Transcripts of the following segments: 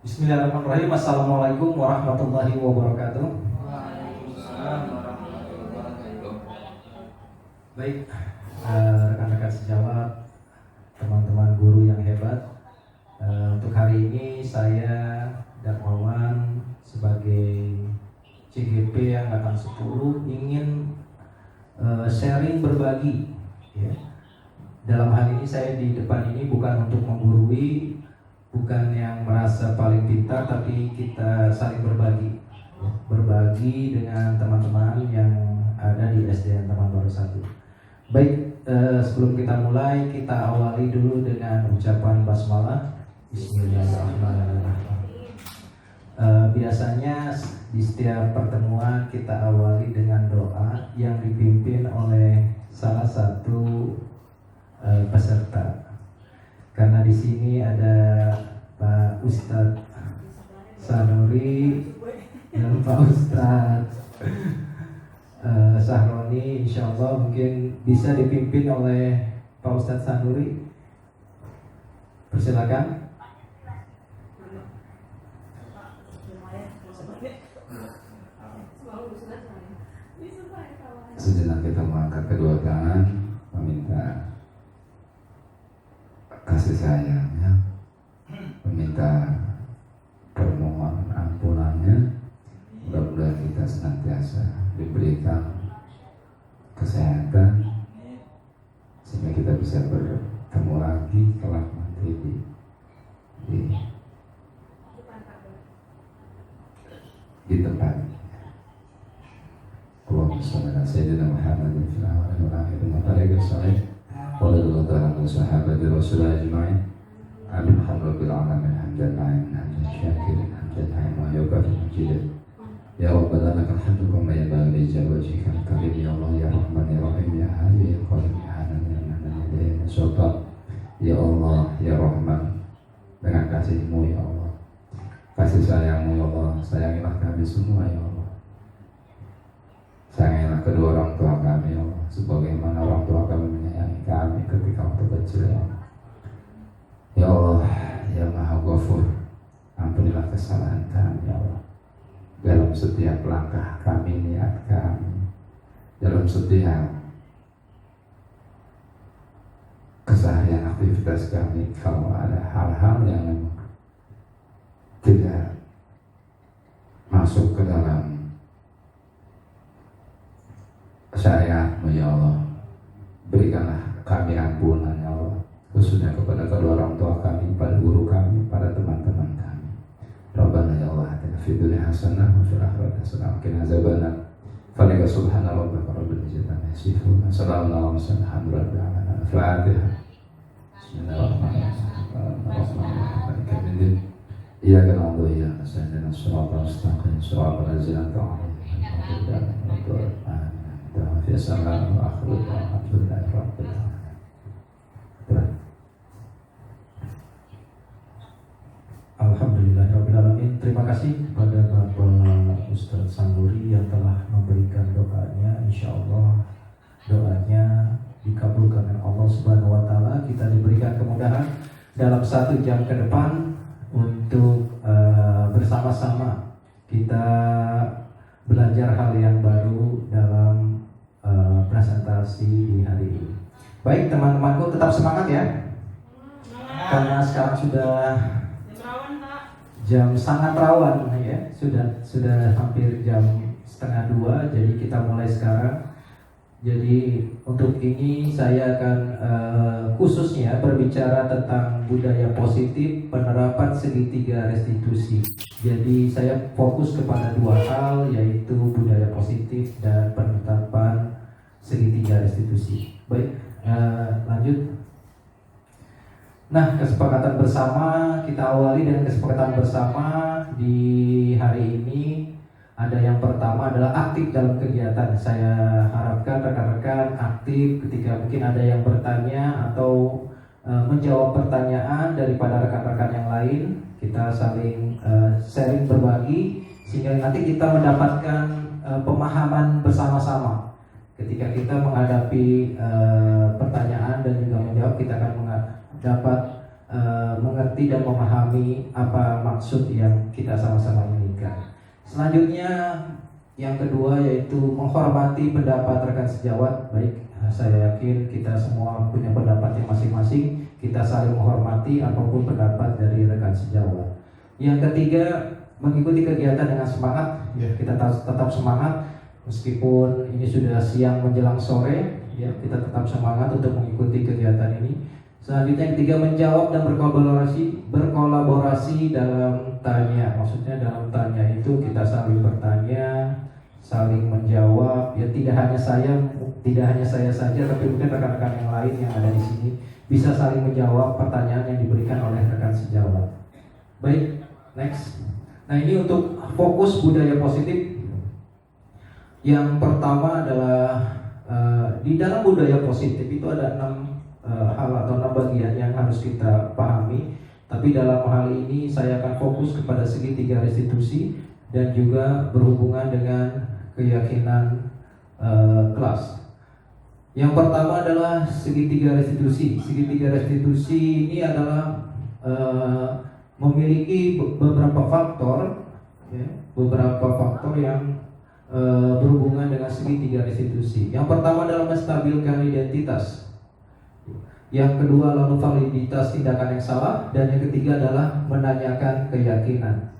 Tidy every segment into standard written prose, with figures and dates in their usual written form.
Bismillahirrahmanirrahim. Assalamualaikum warahmatullahi wabarakatuh. Waalaikumsalam warahmatullahi wabarakatuh. Baik, rekan-rekan sejawat, teman-teman guru yang hebat. Untuk hari ini saya dan Wawan sebagai CGP angkatan 10 ingin sharing berbagi. Ya. Dalam hal ini saya di depan ini bukan untuk menggurui, bukan yang merasa paling pintar, tapi kita saling berbagi, berbagi dengan teman-teman yang ada di SDN Taman Baru 1. Baik, sebelum kita mulai, kita awali dulu dengan ucapan basmalah. Bismillahirrahmanirrahim. Biasanya di setiap pertemuan kita awali dengan doa yang dipimpin oleh salah satu peserta. Karena di sini ada Pak Ustadz Sanuri dan Pak Ustadz Sahroni, insya Allah mungkin bisa dipimpin oleh Pak Ustadz Sanuri. Persilakan. Sejenak kita mengangkat kedua tangan, meminta kasih sayangnya, meminta permohonan ampunannya. Mudah-mudahan kita senantiasa diberikan kesehatan sehingga kita bisa bertemu lagi kelak nanti di tempat. Allahumma shalli ala sayyidina Muhammadin fil awwalin wal akhirin wa tariqis sahih wa radhiyallahu ta'ala an sahabati rasulillah ajma'in. Amin rabbil alamin. Hamdan hamdan syakirin hamdan wa yukafi majidah. Ya Rabbana lakal hamdu kama yanbaghi li wajhikal karim. Ya Allah ya Rahman ya Rahim ya Hayy ya Qayyum ya Hanan ya Manan ya Sultan. Ya Allah ya Rahman, dengan kasih-Mu ya Allah, kasih sayang-Mu ya Allah, sayangilah kami semua ya Allah. Sayangilah kedua orang tua kami ya Allah, sebagaimana orang tua kami menyayangi kami ketika waktu kecil ya Allah. Ya Allah ya Maha Ghafur, ampunilah kesalahan kami ya Allah. Dalam setiap langkah kami, niat kami, dalam setiap keseharian aktivitas kami, kalau ada hal-hal yang tidak masuk ke dalam syariat-Mu ya Allah, berikanlah kami ampunan ya Allah, khususnya kepada kedua orang tua kami, pada guru kami, pada teman-teman kami. Rabbana ya Allah, atina fid dunya hasanah wa fil akhirati hasanah wa qina azabannar. Falika subhana rabbika rabbil izzati amma yasifun. Assalamu alaikum warahmatullahi wabarakatuh. Al-Fatihah. Bismillahirrahmanirrahim. Iyyaka na'budu wa iyyaka nasta'in. Ihdinas siratal mustaqim. Siratal ladzina an'amta 'alaihim. Fi salam wa akhiru alhamdulillahi rabbil alamin. Alhamdulillahirrabbilalamin. Terima kasih kepada Bapak Ustadz Sanuri yang telah memberikan doanya. Insya Allah doanya dikabulkan oleh Allah Subhanahu wa Ta'ala. Kita diberikan kemudahan dalam 1 jam ke depan untuk bersama-sama kita belajar hal yang baru dalam presentasi di hari ini. Baik teman-temanku, tetap semangat ya, karena sekarang sudah jam sangat rawan ya, sudah hampir jam 1:30, jadi kita mulai sekarang. Jadi untuk ini saya akan khususnya berbicara tentang budaya positif penerapan segitiga restitusi. Jadi saya fokus kepada 2 hal, yaitu budaya positif dan penerapan segitiga restitusi. Baik, lanjut. Nah, kesepakatan bersama, kita awali dengan kesepakatan bersama di hari ini. Ada yang pertama adalah aktif dalam kegiatan. Saya harapkan rekan-rekan aktif ketika mungkin ada yang bertanya atau menjawab pertanyaan daripada rekan-rekan yang lain. Kita saling sharing berbagi sehingga nanti kita mendapatkan pemahaman bersama-sama. Ketika kita menghadapi pertanyaan dan juga menjawab, kita akan dapat mengerti mengerti dan memahami apa maksud yang kita sama-sama inginkan. Selanjutnya yang kedua yaitu menghormati pendapat rekan sejawat. Baik, saya yakin kita semua punya pendapat yang masing-masing. Kita saling menghormati apapun pendapat dari rekan sejawat. Yang ketiga, mengikuti kegiatan dengan semangat. Ya, kita tetap semangat meskipun ini sudah siang menjelang sore. Ya, kita tetap semangat untuk mengikuti kegiatan ini. Selanjutnya yang ketiga, menjawab dan berkolaborasi dalam tanya. Maksudnya dalam tanya itu kita saling bertanya, saling menjawab. Ya, tidak hanya saya saja, tapi mungkin rekan-rekan yang lain yang ada di sini bisa saling menjawab pertanyaan yang diberikan oleh rekan sejawat. Baik, next. Nah, ini untuk fokus budaya positif. Yang pertama adalah di dalam budaya positif itu ada 6 hal atau 6 bagian yang harus kita pahami. Tapi dalam hal ini saya akan fokus kepada segitiga restitusi dan juga berhubungan dengan keyakinan kelas. Yang pertama adalah segitiga restitusi. Segitiga restitusi ini adalah memiliki beberapa faktor, ya, yang berhubungan dengan segitiga restitusi. Yang pertama adalah menstabilkan identitas. Yang kedua lalu validitas tindakan yang salah, dan yang ketiga adalah menanyakan keyakinan.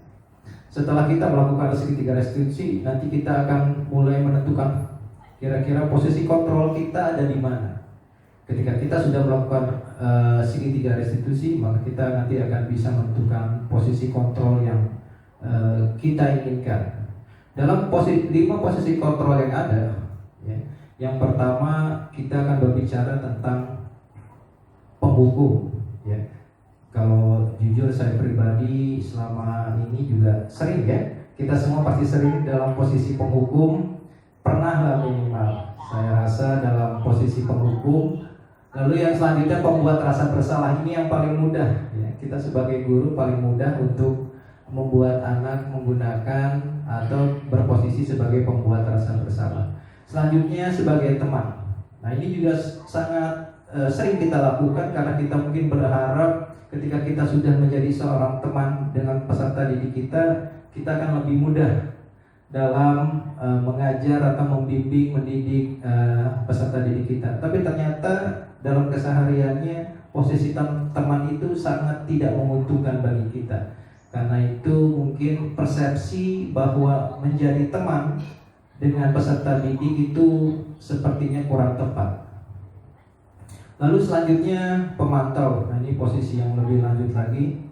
Setelah kita melakukan segitiga restitusi, nanti kita akan mulai menentukan kira-kira posisi kontrol kita ada di mana. Ketika kita sudah melakukan segitiga restitusi, maka kita nanti akan bisa menentukan posisi kontrol yang kita inginkan. Dalam 5 posisi kontrol yang ada, ya, yang pertama kita akan berbicara tentang penghukum. Ya, kalau jujur saya pribadi selama ini juga sering, ya, kita semua pasti sering dalam posisi penghukum, pernahlah minimal. Saya rasa dalam posisi penghukum. Lalu yang selanjutnya pembuat rasa bersalah, ini yang paling mudah. Ya, kita sebagai guru paling mudah untuk membuat anak menggunakan atau berposisi sebagai pembuat rasa bersalah. Selanjutnya sebagai teman. Nah, ini juga sangat sering kita lakukan karena kita mungkin berharap ketika kita sudah menjadi seorang teman dengan peserta didik kita akan lebih mudah dalam mengajar atau membimbing, mendidik peserta didik kita. Tapi ternyata dalam kesehariannya posisi teman itu sangat tidak menguntungkan bagi kita. Karena itu mungkin persepsi bahwa menjadi teman dengan peserta didik itu sepertinya kurang tepat. Lalu selanjutnya pemantau. Nah, ini posisi yang lebih lanjut lagi.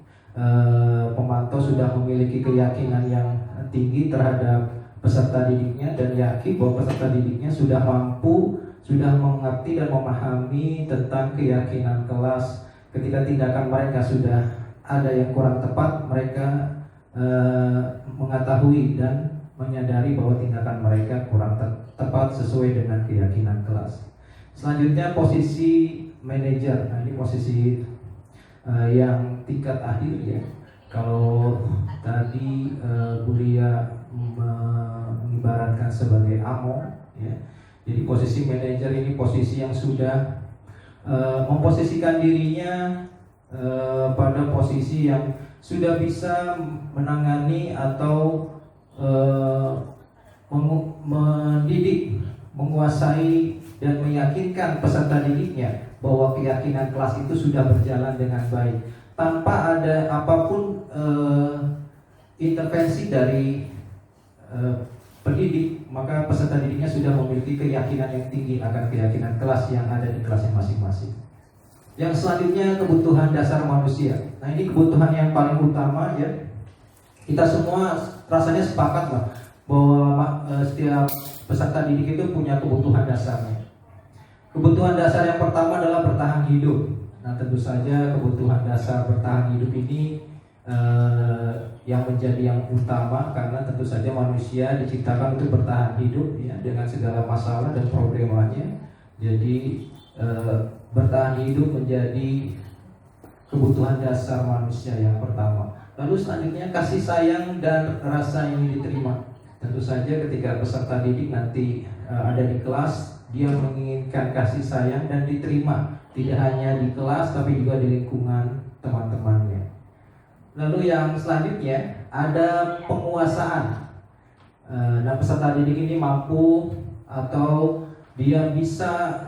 Pemantau sudah memiliki keyakinan yang tinggi terhadap peserta didiknya dan yakin bahwa peserta didiknya sudah mampu, sudah mengerti dan memahami tentang keyakinan kelas. Ketika tindakan mereka sudah ada yang kurang tepat, mereka mengetahui dan menyadari bahwa tindakan mereka kurang tepat sesuai dengan keyakinan kelas. Selanjutnya posisi manajer. Nah, ini posisi yang tingkat akhir, ya. Kalau tadi Bu Ria mengibaratkan sebagai amo, ya. Jadi posisi manajer ini posisi yang sudah memposisikan dirinya pada posisi yang sudah bisa menangani atau mendidik, menguasai dan meyakinkan peserta didiknya bahwa keyakinan kelas itu sudah berjalan dengan baik tanpa ada apapun intervensi dari pendidik. Maka peserta didiknya sudah memiliki keyakinan yang tinggi akan keyakinan kelas yang ada di kelasnya masing-masing. Yang selanjutnya kebutuhan dasar manusia. Nah, ini kebutuhan yang paling utama, ya. Kita semua rasanya sepakat lah bahwa setiap peserta didik itu punya kebutuhan dasarnya. Kebutuhan dasar yang pertama adalah bertahan hidup. Nah, tentu saja kebutuhan dasar bertahan hidup ini yang menjadi yang utama karena tentu saja manusia diciptakan untuk bertahan hidup, ya, dengan segala masalah dan problemanya. Jadi bertahan hidup menjadi kebutuhan dasar manusia yang pertama. Lalu selanjutnya kasih sayang dan rasa ingin diterima. Tentu saja ketika peserta didik nanti ada di kelas, dia menginginkan kasih sayang dan diterima, tidak hanya di kelas tapi juga di lingkungan teman-temannya. Lalu yang selanjutnya ada penguasaan. Nah, peserta didik ini mampu atau dia bisa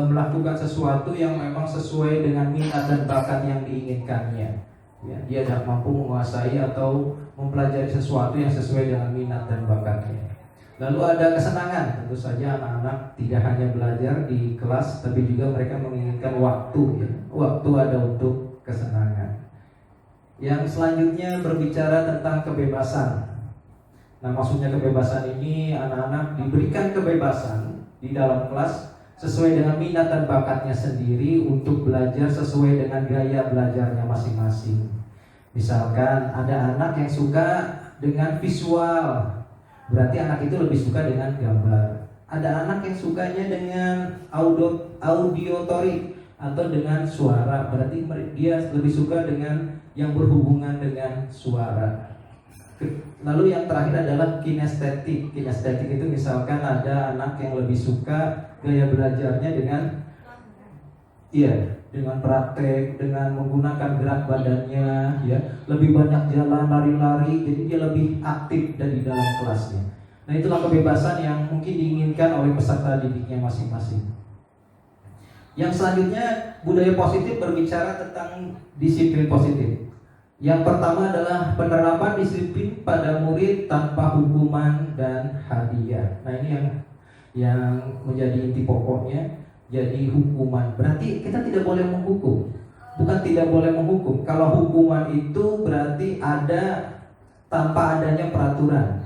melakukan sesuatu yang memang sesuai dengan minat dan bakat yang diinginkannya. Ya, dia dapat mampu menguasai atau mempelajari sesuatu yang sesuai dengan minat dan bakatnya. Lalu ada kesenangan. Tentu saja anak-anak tidak hanya belajar di kelas, tapi juga mereka menginginkan waktu. Ya. Waktu ada untuk kesenangan. Yang selanjutnya berbicara tentang kebebasan. Nah, maksudnya kebebasan ini anak-anak diberikan kebebasan di dalam kelas sesuai dengan minat dan bakatnya sendiri untuk belajar sesuai dengan gaya belajarnya masing-masing. Misalkan ada anak yang suka dengan visual, berarti anak itu lebih suka dengan gambar. Ada anak yang sukanya dengan auditory atau dengan suara, berarti dia lebih suka dengan yang berhubungan dengan suara. Lalu yang terakhir adalah kinestetik. Kinestetik itu misalkan ada anak yang lebih suka gaya belajarnya dengan praktek, dengan menggunakan gerak badannya, ya, lebih banyak jalan, lari-lari, jadi dia lebih aktif dari dalam kelasnya. Nah, itulah kebebasan yang mungkin diinginkan oleh peserta didiknya masing-masing. Yang selanjutnya, budaya positif berbicara tentang disiplin positif. Yang pertama adalah penerapan disiplin pada murid tanpa hukuman dan hadiah. Nah, ini yang menjadi inti pokoknya. Jadi hukuman, berarti kita tidak boleh menghukum. Bukan tidak boleh menghukum. Kalau hukuman itu berarti ada tanpa adanya peraturan.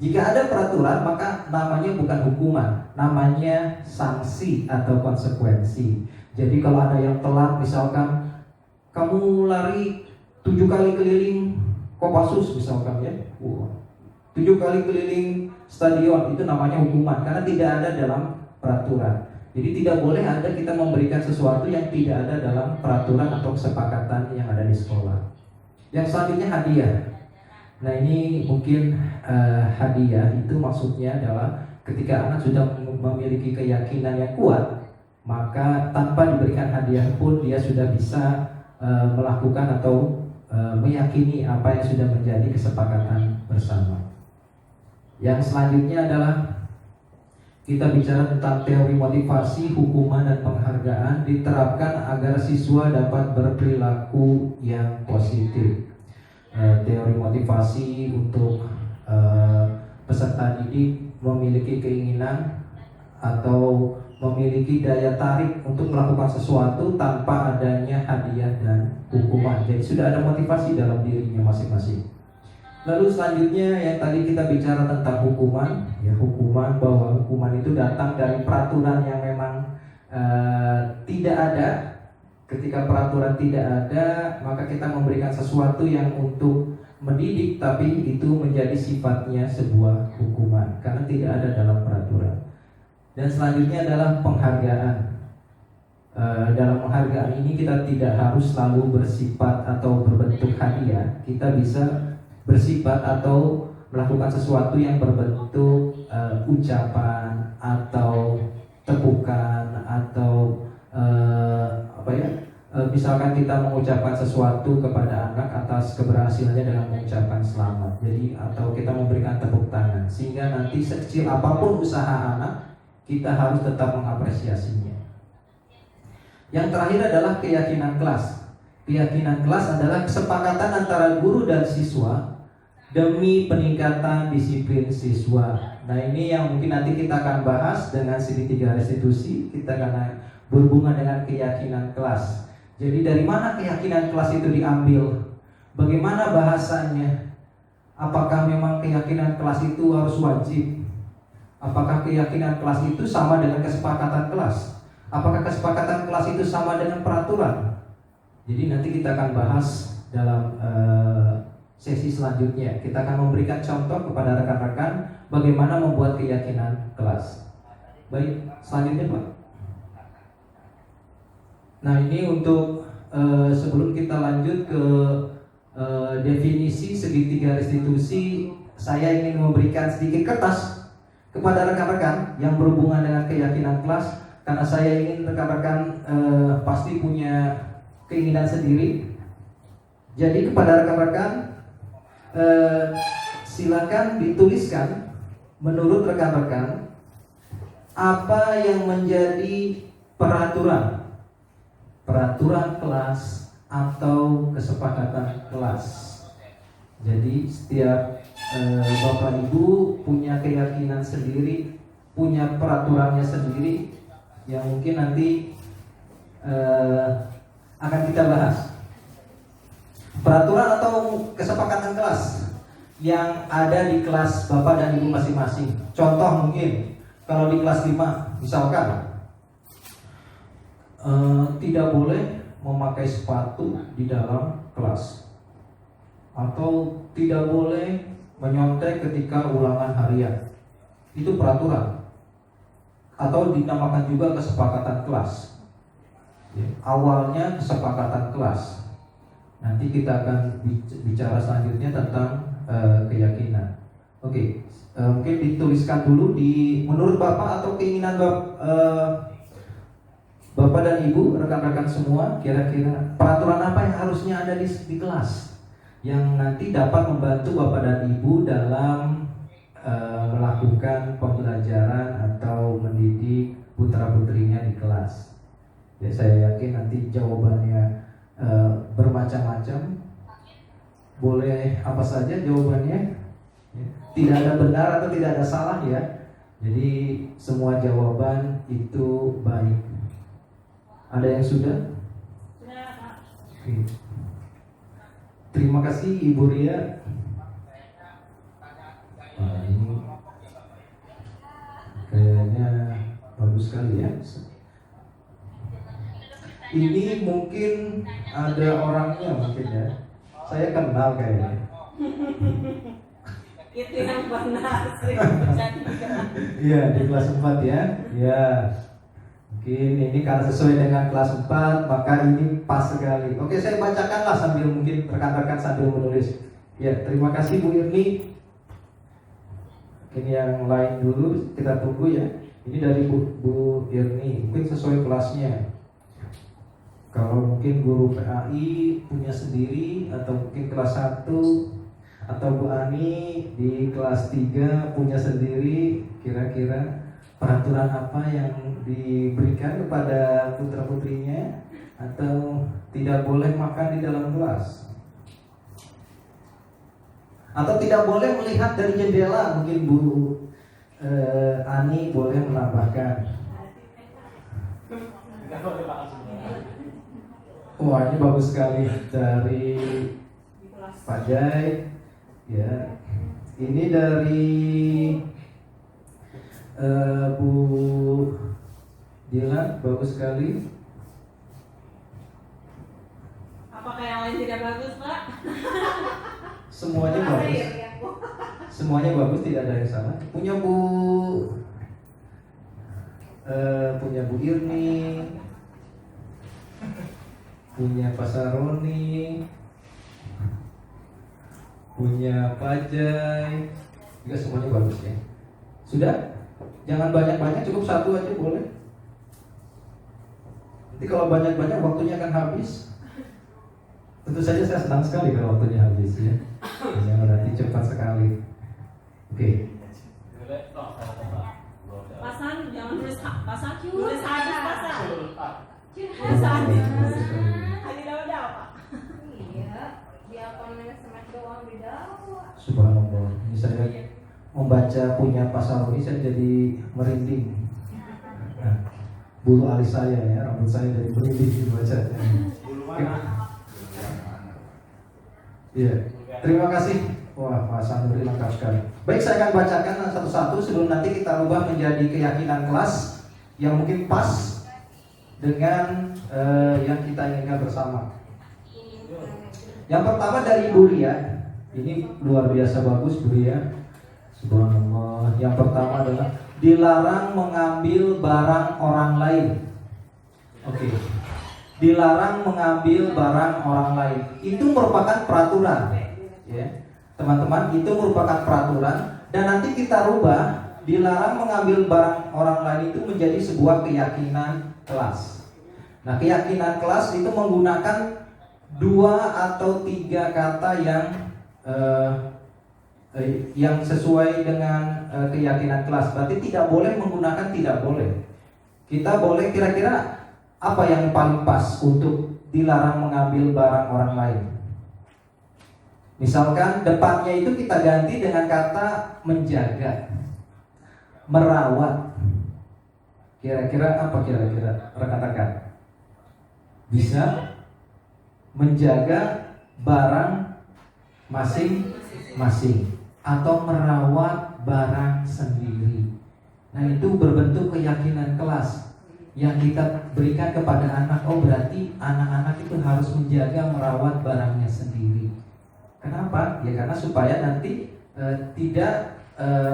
Jika ada peraturan, maka namanya bukan hukuman, namanya sanksi atau konsekuensi. Jadi kalau ada yang telat, misalkan kamu lari 7 kali keliling Kopassus misalkan, ya, 7 kali keliling stadion, itu namanya hukuman karena tidak ada dalam peraturan. Jadi tidak boleh ada kita memberikan sesuatu yang tidak ada dalam peraturan atau kesepakatan yang ada di sekolah. Yang selanjutnya hadiah. Nah, ini mungkin hadiah itu maksudnya adalah ketika anak sudah memiliki keyakinan yang kuat, maka tanpa diberikan hadiah pun dia sudah bisa melakukan atau meyakini apa yang sudah menjadi kesepakatan bersama. Yang selanjutnya adalah kita bicara tentang teori motivasi, hukuman, dan penghargaan diterapkan agar siswa dapat berperilaku yang positif. Teori motivasi untuk peserta didik memiliki keinginan atau memiliki daya tarik untuk melakukan sesuatu tanpa adanya hadiah dan hukuman. Jadi sudah ada motivasi dalam dirinya masing-masing. Lalu selanjutnya yang tadi kita bicara tentang hukuman, ya, hukuman bahwa hukuman itu datang dari peraturan yang memang tidak ada. Ketika peraturan tidak ada, maka kita memberikan sesuatu yang untuk mendidik, tapi itu menjadi sifatnya sebuah hukuman karena tidak ada dalam peraturan. Dan selanjutnya adalah penghargaan. Dalam penghargaan ini kita tidak harus selalu bersifat atau berbentuk hadiah. Kita bisa bersifat atau melakukan sesuatu yang berbentuk ucapan atau tepukan atau misalkan kita mengucapkan sesuatu kepada anak atas keberhasilannya dengan mengucapkan selamat. Jadi atau kita memberikan tepuk tangan sehingga nanti sekecil apapun usaha anak kita harus tetap mengapresiasinya. Yang terakhir adalah keyakinan kelas. Keyakinan kelas adalah kesepakatan antara guru dan siswa demi peningkatan disiplin siswa. Nah, ini yang mungkin nanti kita akan bahas dengan segitiga restitusi. Kita akan berhubungan dengan keyakinan kelas. Jadi dari mana keyakinan kelas itu diambil? Bagaimana bahasanya? Apakah memang keyakinan kelas itu harus wajib? Apakah keyakinan kelas itu sama dengan kesepakatan kelas? Apakah kesepakatan kelas itu sama dengan peraturan? Jadi nanti kita akan bahas dalam sesi selanjutnya. Kita akan memberikan contoh kepada rekan-rekan bagaimana membuat keyakinan kelas. Baik, selanjutnya Pak. Nah, ini untuk sebelum kita lanjut ke definisi segitiga restitusi, saya ingin memberikan sedikit kertas kepada rekan-rekan yang berhubungan dengan keyakinan kelas, karena saya ingin rekan-rekan pasti punya keinginan sendiri. Jadi kepada rekan-rekan, silakan dituliskan menurut rekan-rekan apa yang menjadi peraturan kelas atau kesepakatan kelas. Jadi setiap Bapak Ibu punya keyakinan sendiri, punya peraturannya sendiri yang mungkin nanti akan kita bahas. Peraturan atau kesepakatan kelas yang ada di kelas Bapak dan Ibu masing-masing. Contoh mungkin kalau di kelas 5 misalkan tidak boleh memakai sepatu di dalam kelas, atau tidak boleh menyontek ketika ulangan harian. Itu peraturan atau dinamakan juga kesepakatan kelas. Awalnya kesepakatan kelas. Nanti kita akan bicara selanjutnya tentang keyakinan. Oke, mungkin dituliskan dulu menurut Bapak atau keinginan Bapak dan Ibu, rekan-rekan semua, kira-kira peraturan apa yang harusnya ada di kelas yang nanti dapat membantu Bapak dan Ibu dalam melakukan pembelajaran atau mendidik putra-putrinya di kelas. Ya, saya yakin nanti jawabannya bermacam-macam. Boleh apa saja jawabannya, tidak ada benar atau tidak ada salah ya. Jadi semua jawaban itu baik. Ada yang sudah? Sudah, Pak. Oke. Terima kasih Ibu Ria. Ini kayaknya bagus sekali ya. Ini mungkin ada orangnya mungkin ya. Saya kenal kayaknya. Itu yang pernah sering terjadi. Iya, di kelas 4 ya. Ya. Mungkin ini karena sesuai dengan kelas 4, maka ini pas sekali. Oke, saya bacakanlah sambil mungkin rekan-rekan sambil menulis. Ya, terima kasih Bu Irni. Ini yang lain dulu kita tunggu ya. Ini dari Bu Irni, mungkin sesuai kelasnya. Kalau mungkin guru PAI punya sendiri, atau mungkin kelas 1, atau Bu Ani di kelas 3 punya sendiri, kira-kira peraturan apa yang diberikan kepada putra-putrinya, atau tidak boleh makan di dalam kelas, atau tidak boleh melihat dari jendela. Mungkin Bu Ani boleh menambahkan. Wah, ini bagus sekali dari Pak Jai. Ya, ini dari Bu Dilan, bagus sekali. Apakah yang lain tidak bagus, Pak? Semuanya bagus. Semuanya bagus, tidak ada yang salah. Punya Bu Irni, punya Pak Saroni, punya Pak Jai, juga semuanya bagus ya. Sudah? Jangan banyak-banyak, cukup satu aja boleh. Nanti kalau banyak-banyak waktunya akan habis. Tentu saja saya senang sekali kalau waktunya habis ya. Jangan nanti cepat sekali. Oke. Pasan, jangan tulis pasan, tulis hadis pasan. Bagus sekali. Hadi daw, Pak. Iya, dia kononnya sama doang beda. Subhanallah. Ini saya membaca punya Pak Saroni, saya jadi merinding. Nah, bulu alis saya ya, rambut saya jadi merinding dibaca. Iya. Terima kasih. Wah, Pak Sandri lengkap sekali. Baik, saya akan bacakan satu-satu sebelum nanti kita rubah menjadi keyakinan kelas yang mungkin pas dengan yang kita inginkan bersama. Yang pertama dari Bu Ria. Ini luar biasa bagus Bu Ria. Subhanallah. Yang pertama adalah dilarang mengambil barang orang lain. Oke. Dilarang mengambil barang orang lain. Itu merupakan peraturan. Ya. Teman-teman, itu merupakan peraturan, dan nanti kita rubah, dilarang mengambil barang orang lain itu menjadi sebuah keyakinan kelas. Nah, keyakinan kelas itu menggunakan 2 atau 3 kata yang sesuai dengan keyakinan kelas. Berarti tidak boleh menggunakan tidak boleh. Kita boleh kira-kira apa yang paling pas untuk dilarang mengambil barang orang lain. Misalkan depannya itu kita ganti dengan kata menjaga, merawat. Kira-kira apa kira-kira rekan-rekan? Bisa menjaga barang masing-masing atau merawat barang sendiri. Nah, itu berbentuk keyakinan kelas yang kita berikan kepada anak. Oh, berarti anak-anak itu harus menjaga, merawat barangnya sendiri. Kenapa? Ya karena supaya nanti tidak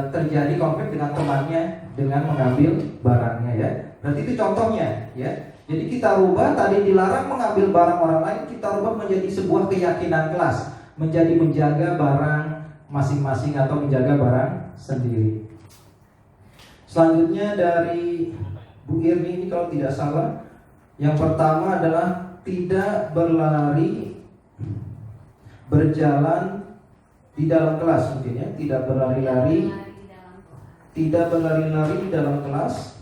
terjadi konflik dengan temannya dengan mengambil barangnya, ya. Berarti itu contohnya, ya. Jadi kita rubah, tadi dilarang mengambil barang orang lain, kita rubah menjadi sebuah keyakinan kelas, menjadi menjaga barang masing-masing atau menjaga barang sendiri. Selanjutnya dari Bu Irni ini kalau tidak salah, yang pertama adalah tidak berlari berjalan di dalam kelas, mungkin ya, tidak berlari-lari di dalam kelas.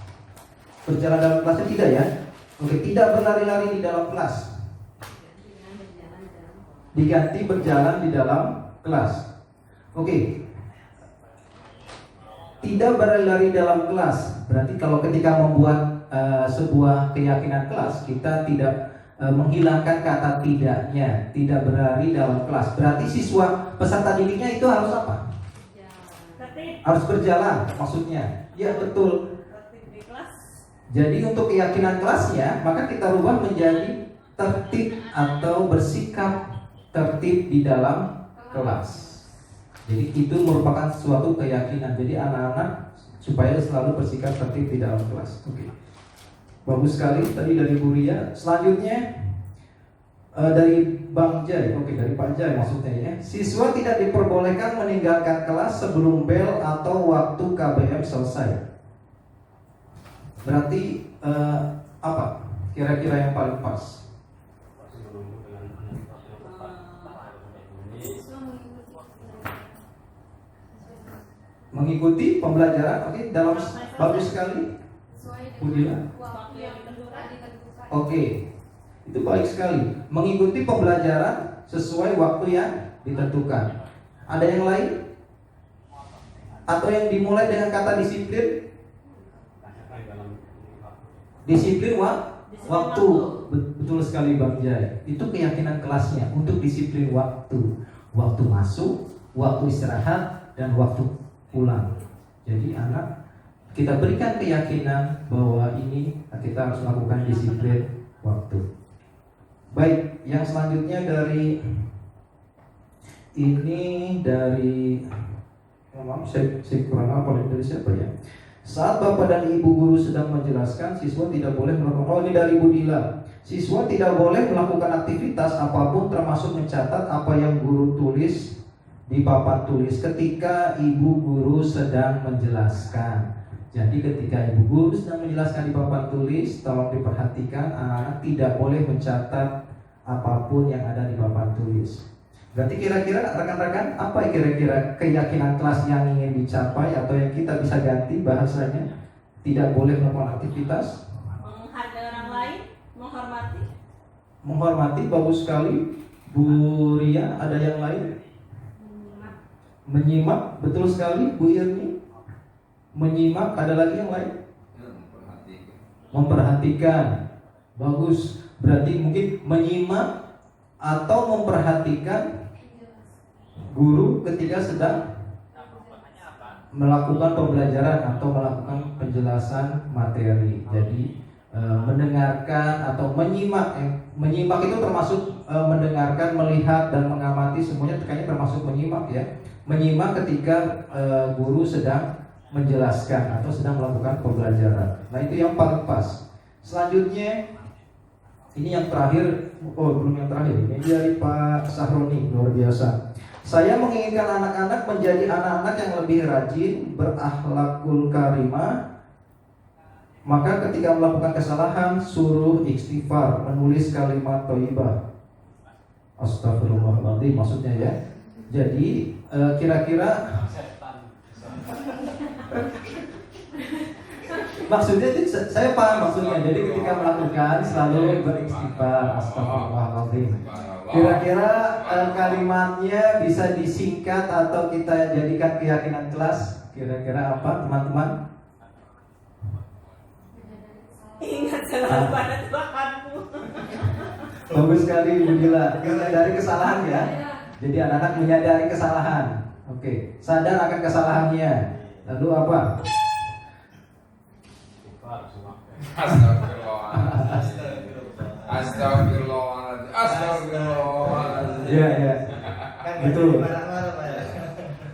Berjalan dalam kelasnya tidak, ya. Oke, tidak berlari-lari di dalam kelas. Diganti berjalan di dalam kelas. Oke. Tidak berlari dalam kelas. Berarti kalau ketika membuat sebuah keyakinan kelas, kita tidak menghilangkan kata tidaknya, tidak berlari dalam kelas. Berarti siswa peserta didiknya itu harus apa? Harus berjalan, maksudnya. Ya, betul. Jadi untuk keyakinan kelasnya, maka kita rubah menjadi tertib atau bersikap tertib di dalam kelas. Jadi itu merupakan suatu keyakinan. Jadi anak-anak supaya selalu bersikap tertib di dalam kelas. Oke. Bagus sekali tadi dari Bu Ria. Selanjutnya dari Bang Jai. Oke, dari Pak Jai maksudnya, ya. Siswa tidak diperbolehkan meninggalkan kelas sebelum bel atau waktu KBM selesai. Berarti apa kira-kira yang paling pas? Mengikuti pembelajaran. Oke, dalam bagus sekali Bu Dila. Oke, itu baik sekali. Mengikuti pembelajaran sesuai waktu yang ditentukan. Ada yang lain? Atau yang dimulai dengan kata disiplin? Disiplin waktu. Betul sekali Bang Jai. Itu keyakinan kelasnya untuk disiplin waktu. Waktu masuk, waktu istirahat, dan waktu pulang. Jadi anak kita berikan keyakinan bahwa ini kita harus melakukan disiplin waktu. Baik, yang selanjutnya dari maaf, saya kurang hafal dari siapa ya. Saat Bapak dan Ibu guru sedang menjelaskan, siswa tidak boleh melakukan. Oh, ini dari Bu Dila. Siswa tidak boleh melakukan aktivitas apapun termasuk mencatat apa yang guru tulis di papan tulis ketika Ibu guru sedang menjelaskan. Jadi ketika Ibu guru sedang menjelaskan di papan tulis, tolong diperhatikan anak-anak tidak boleh mencatat apapun yang ada di papan tulis. Berarti kira-kira rekan-rekan apa kira-kira keyakinan kelas yang ingin dicapai atau yang kita bisa ganti bahasanya? Tidak boleh melakukan aktivitas. Menghargai orang lain, menghormati. Menghormati, bagus sekali. Bu Ria, ada yang lain? Menyimak, betul sekali. Bu Irni, menyimak, ada lagi yang lain? Memperhatikan, bagus. Berarti mungkin menyimak atau memperhatikan guru ketika sedang melakukan pembelajaran atau melakukan penjelasan materi. Jadi mendengarkan atau menyimak. Menyimak itu termasuk mendengarkan, melihat dan mengamati, semuanya kayaknya termasuk menyimak, ya. Menyimak ketika guru sedang menjelaskan atau sedang melakukan pembelajaran. Nah, itu yang paling pas. Selanjutnya ini yang terakhir. Oh, belum yang terakhir. Ini dari Pak Sahroni, luar biasa. Saya menginginkan anak-anak menjadi anak-anak yang lebih rajin, berakhlakul karimah. Maka ketika melakukan kesalahan, suruh istighfar, menulis kalimat thayyibah. Astagfirullahaladzim maksudnya ya. Jadi kira-kira maksudnya saya paham maksudnya. Jadi ketika melakukan selalu beristighfar. Astagfirullahaladzim. Kira-kira kalimatnya bisa disingkat atau kita jadikan keyakinan kelas. Kira-kira apa teman-teman? Ingat selalu pada Tuhanmu. Bagus sekali Ibu Dila. Menyadari kesalahan ya. Jadi anak-anak menyadari kesalahan. Oke, sadar akan kesalahannya. Lalu apa? Astagfirullahaladzim. Iya, iya. Betul.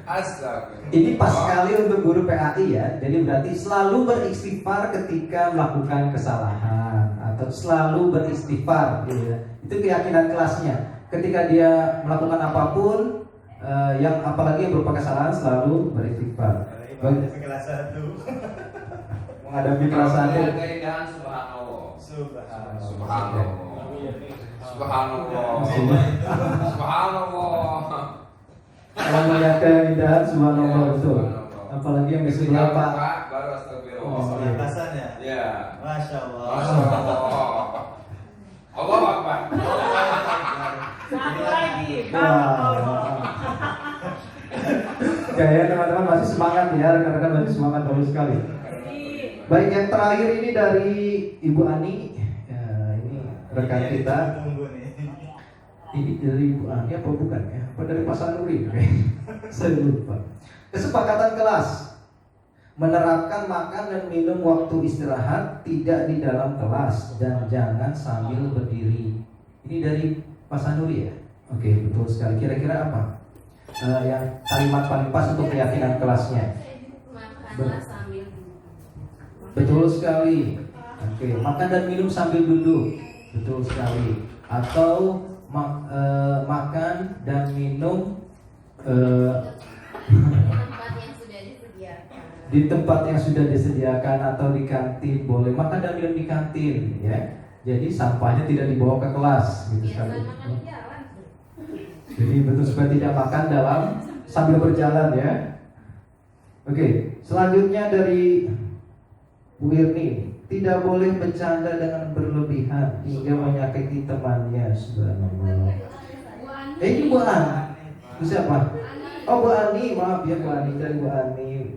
Astagfirullah. Ini pas sekali untuk guru PAI ya. Jadi berarti selalu beristighfar ketika melakukan kesalahan atau selalu beristighfar gitu ya. Itu keyakinan kelasnya. Ketika dia melakukan apapun yang apalagi yang berupa kesalahan selalu beristighfar. Kelas 1. Menghadapi kelas 1. Keindahan subhanallah. Subhanallah. Subhanallah. Subhanallah. Subhanallah. Kalau melihat keindahan subhanallah betul. Apalagi yang disebut apa? Baru astagfirullah. Atasan ya? Ya. Masya Allah. Masya Allah. Allah Akbar. Satu lagi. Wah. Kayaknya teman-teman masih semangat ya, rekan-rekan masih semangat bagus sekali. Baik, yang terakhir ini dari Ibu Ani. Ya, ini rekan kita. Tunggu nih. Ini dari Ibu Ani apa bukan ya? Apa dari Pak Sanuri? Saya lupa. Kesepakatan kelas menerapkan makan dan minum waktu istirahat tidak di dalam kelas dan jangan sambil berdiri. Ini dari Pak Sanuri ya? Oke, betul sekali. Kira-kira apa? Yang kalimat paling pas untuk keyakinan kelasnya. Makanlah sambil duduk. Betul sekali. Oke, makan dan minum sambil duduk. Betul sekali. Atau makan dan minum di tempat yang sudah disediakan atau di kantin. Boleh makan dan minum di kantin ya. Jadi sampahnya tidak dibawa ke kelas gitu sekali. Jadi betul supaya tidak makan dalam sambil berjalan ya. Oke, selanjutnya dari Bu Irni, tidak boleh bercanda dengan berlebihan hingga menyakiti temannya. Subhanallah. Ini Bu Ani. Itu siapa? Oh Bu Ani, maaf ya Bu Ani, dari Bu Ani.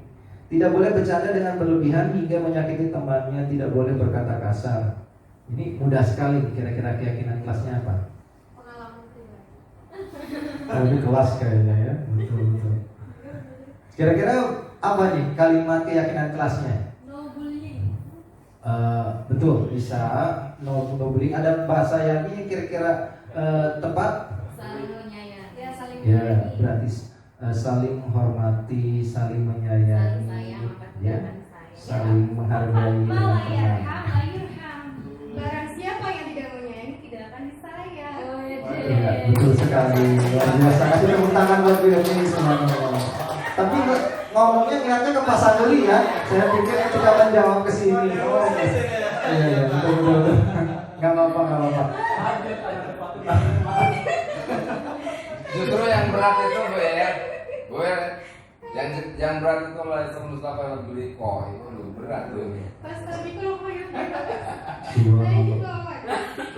Tidak boleh bercanda dengan berlebihan hingga menyakiti temannya. Tidak boleh berkata kasar. Ini mudah sekali. Kira-kira keyakinan kelasnya apa? Ini kelas kayaknya ya. Betul. Kira-kira apa nih kalimat keyakinan kelasnya? No bullying. Betul, bisa no bullying. Ada bahasa yang ini kira-kira tepat? Saling menyayangi. Ya, saling Ya, menyayangi. berarti saling menghormati, saling menyayangi, Saling sayang, ya, sayang. saling menghargai dengan teman. Barang siapa yang tidak menyayangi tidak akan disayang. Ya, betul sekali. Luar biasa. Kasih tepuk tangan buat ini semuanya. Tapi ngomongnya niatnya ke Pak Sanuri ya. Saya pikir ketika menjawab ke sini. Oh, iya, betul. Gak apa-apa. Justru yang berat itu yang berat itu lah itu Mustafa yang beli kok itu lu berat tuh. Pas tadi kalau kayak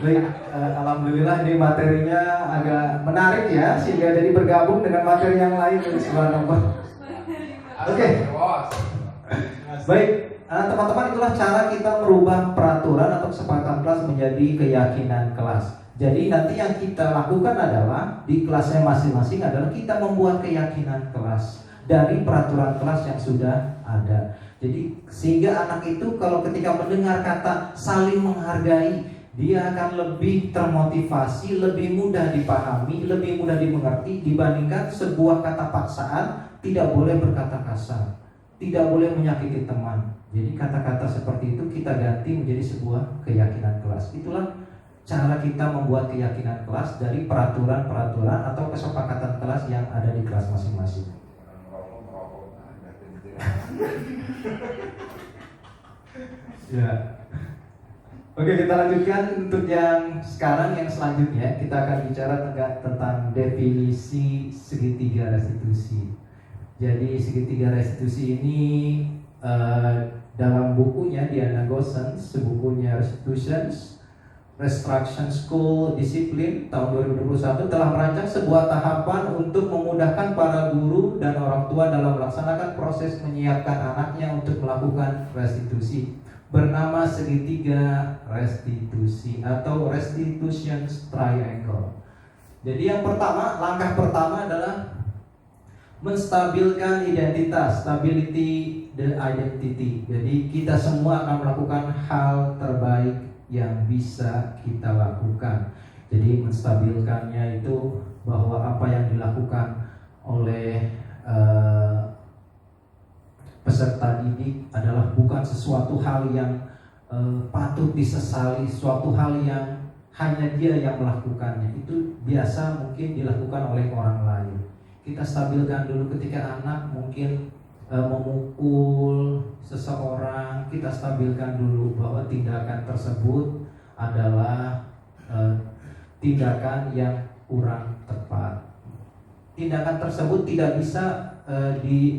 Baik, alhamdulillah ini materinya agak menarik ya, sehingga jadi bergabung dengan materi yang lain. Subhanallah. Oke. Baik, teman-teman, itulah cara kita merubah peraturan atau kesepakatan kelas menjadi keyakinan kelas. Jadi nanti yang kita lakukan adalah di kelasnya masing-masing adalah kita membuat keyakinan kelas dari peraturan kelas yang sudah ada. Jadi sehingga anak itu kalau ketika mendengar kata saling menghargai, dia akan lebih termotivasi, lebih mudah dipahami, lebih mudah dimengerti dibandingkan sebuah kata paksaan. Tidak boleh berkata kasar, tidak boleh menyakiti teman. Jadi kata-kata seperti itu kita ganti menjadi sebuah keyakinan kelas. Itulah cara kita membuat keyakinan kelas dari peraturan-peraturan atau kesepakatan kelas yang ada di kelas masing-masing. Ya. Oke, kita lanjutkan untuk yang sekarang. Yang selanjutnya kita akan bicara tentang definisi segitiga restitusi. Jadi segitiga restitusi ini dalam bukunya Diana Gossens, bukunya Restruction School Discipline tahun 2021 telah merancang sebuah tahapan untuk memudahkan para guru dan orang tua dalam melaksanakan proses menyiapkan anaknya untuk melakukan restitusi, bernama segitiga restitusi atau restitution triangle. Jadi yang pertama, langkah pertama adalah menstabilkan identitas, stability the identity. Jadi kita semua akan melakukan hal terbaik yang bisa kita lakukan. Jadi menstabilkannya itu bahwa apa yang dilakukan oleh peserta didik adalah bukan sesuatu hal yang patut disesali, suatu hal yang hanya dia yang melakukannya. Itu biasa mungkin dilakukan oleh orang lain. Kita stabilkan dulu ketika anak mungkin memukul seseorang, kita stabilkan dulu bahwa tindakan tersebut adalah tindakan yang kurang tepat. Tindakan tersebut tidak bisa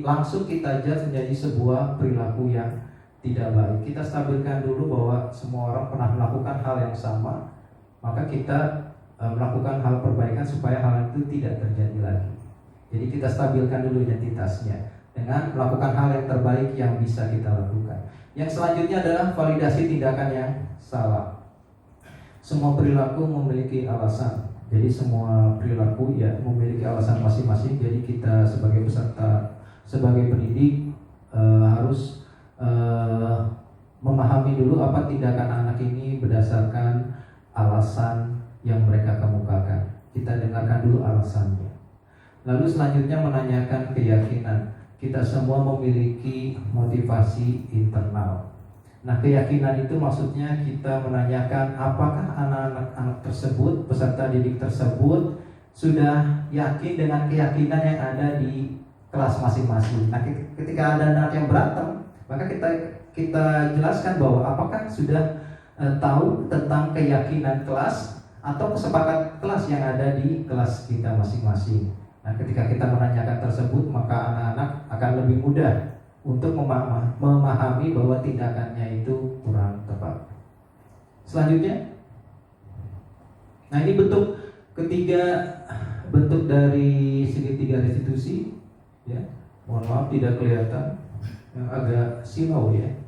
langsung kita judge menjadi sebuah perilaku yang tidak baik. Kita stabilkan dulu bahwa semua orang pernah melakukan hal yang sama, maka kita melakukan hal perbaikan supaya hal itu tidak terjadi lagi. Jadi kita stabilkan dulu identitasnya dengan melakukan hal yang terbaik yang bisa kita lakukan. Yang selanjutnya adalah validasi tindakan yang salah. Semua perilaku memiliki alasan. Jadi semua perilaku ya memiliki alasan masing-masing. Jadi kita sebagai peserta, sebagai pendidik harus memahami dulu apa tindakan anak ini berdasarkan alasan yang mereka kemukakan. Kita dengarkan dulu alasannya. Lalu selanjutnya menanyakan keyakinan. Kita semua memiliki motivasi internal. Nah, keyakinan itu maksudnya kita menanyakan apakah anak-anak tersebut, peserta didik tersebut sudah yakin dengan keyakinan yang ada di kelas masing-masing. Nah, ketika ada anak yang berantem, maka kita jelaskan bahwa apakah sudah tahu tentang keyakinan kelas atau kesepakatan kelas yang ada di kelas kita masing-masing. Nah, ketika kita menanyakan tersebut, maka anak-anak akan lebih mudah untuk memahami bahwa tindakannya itu kurang tepat. Selanjutnya, nah ini bentuk ketiga, bentuk dari segitiga restitusi. Ya, mohon maaf tidak kelihatan, yang agak silau ya.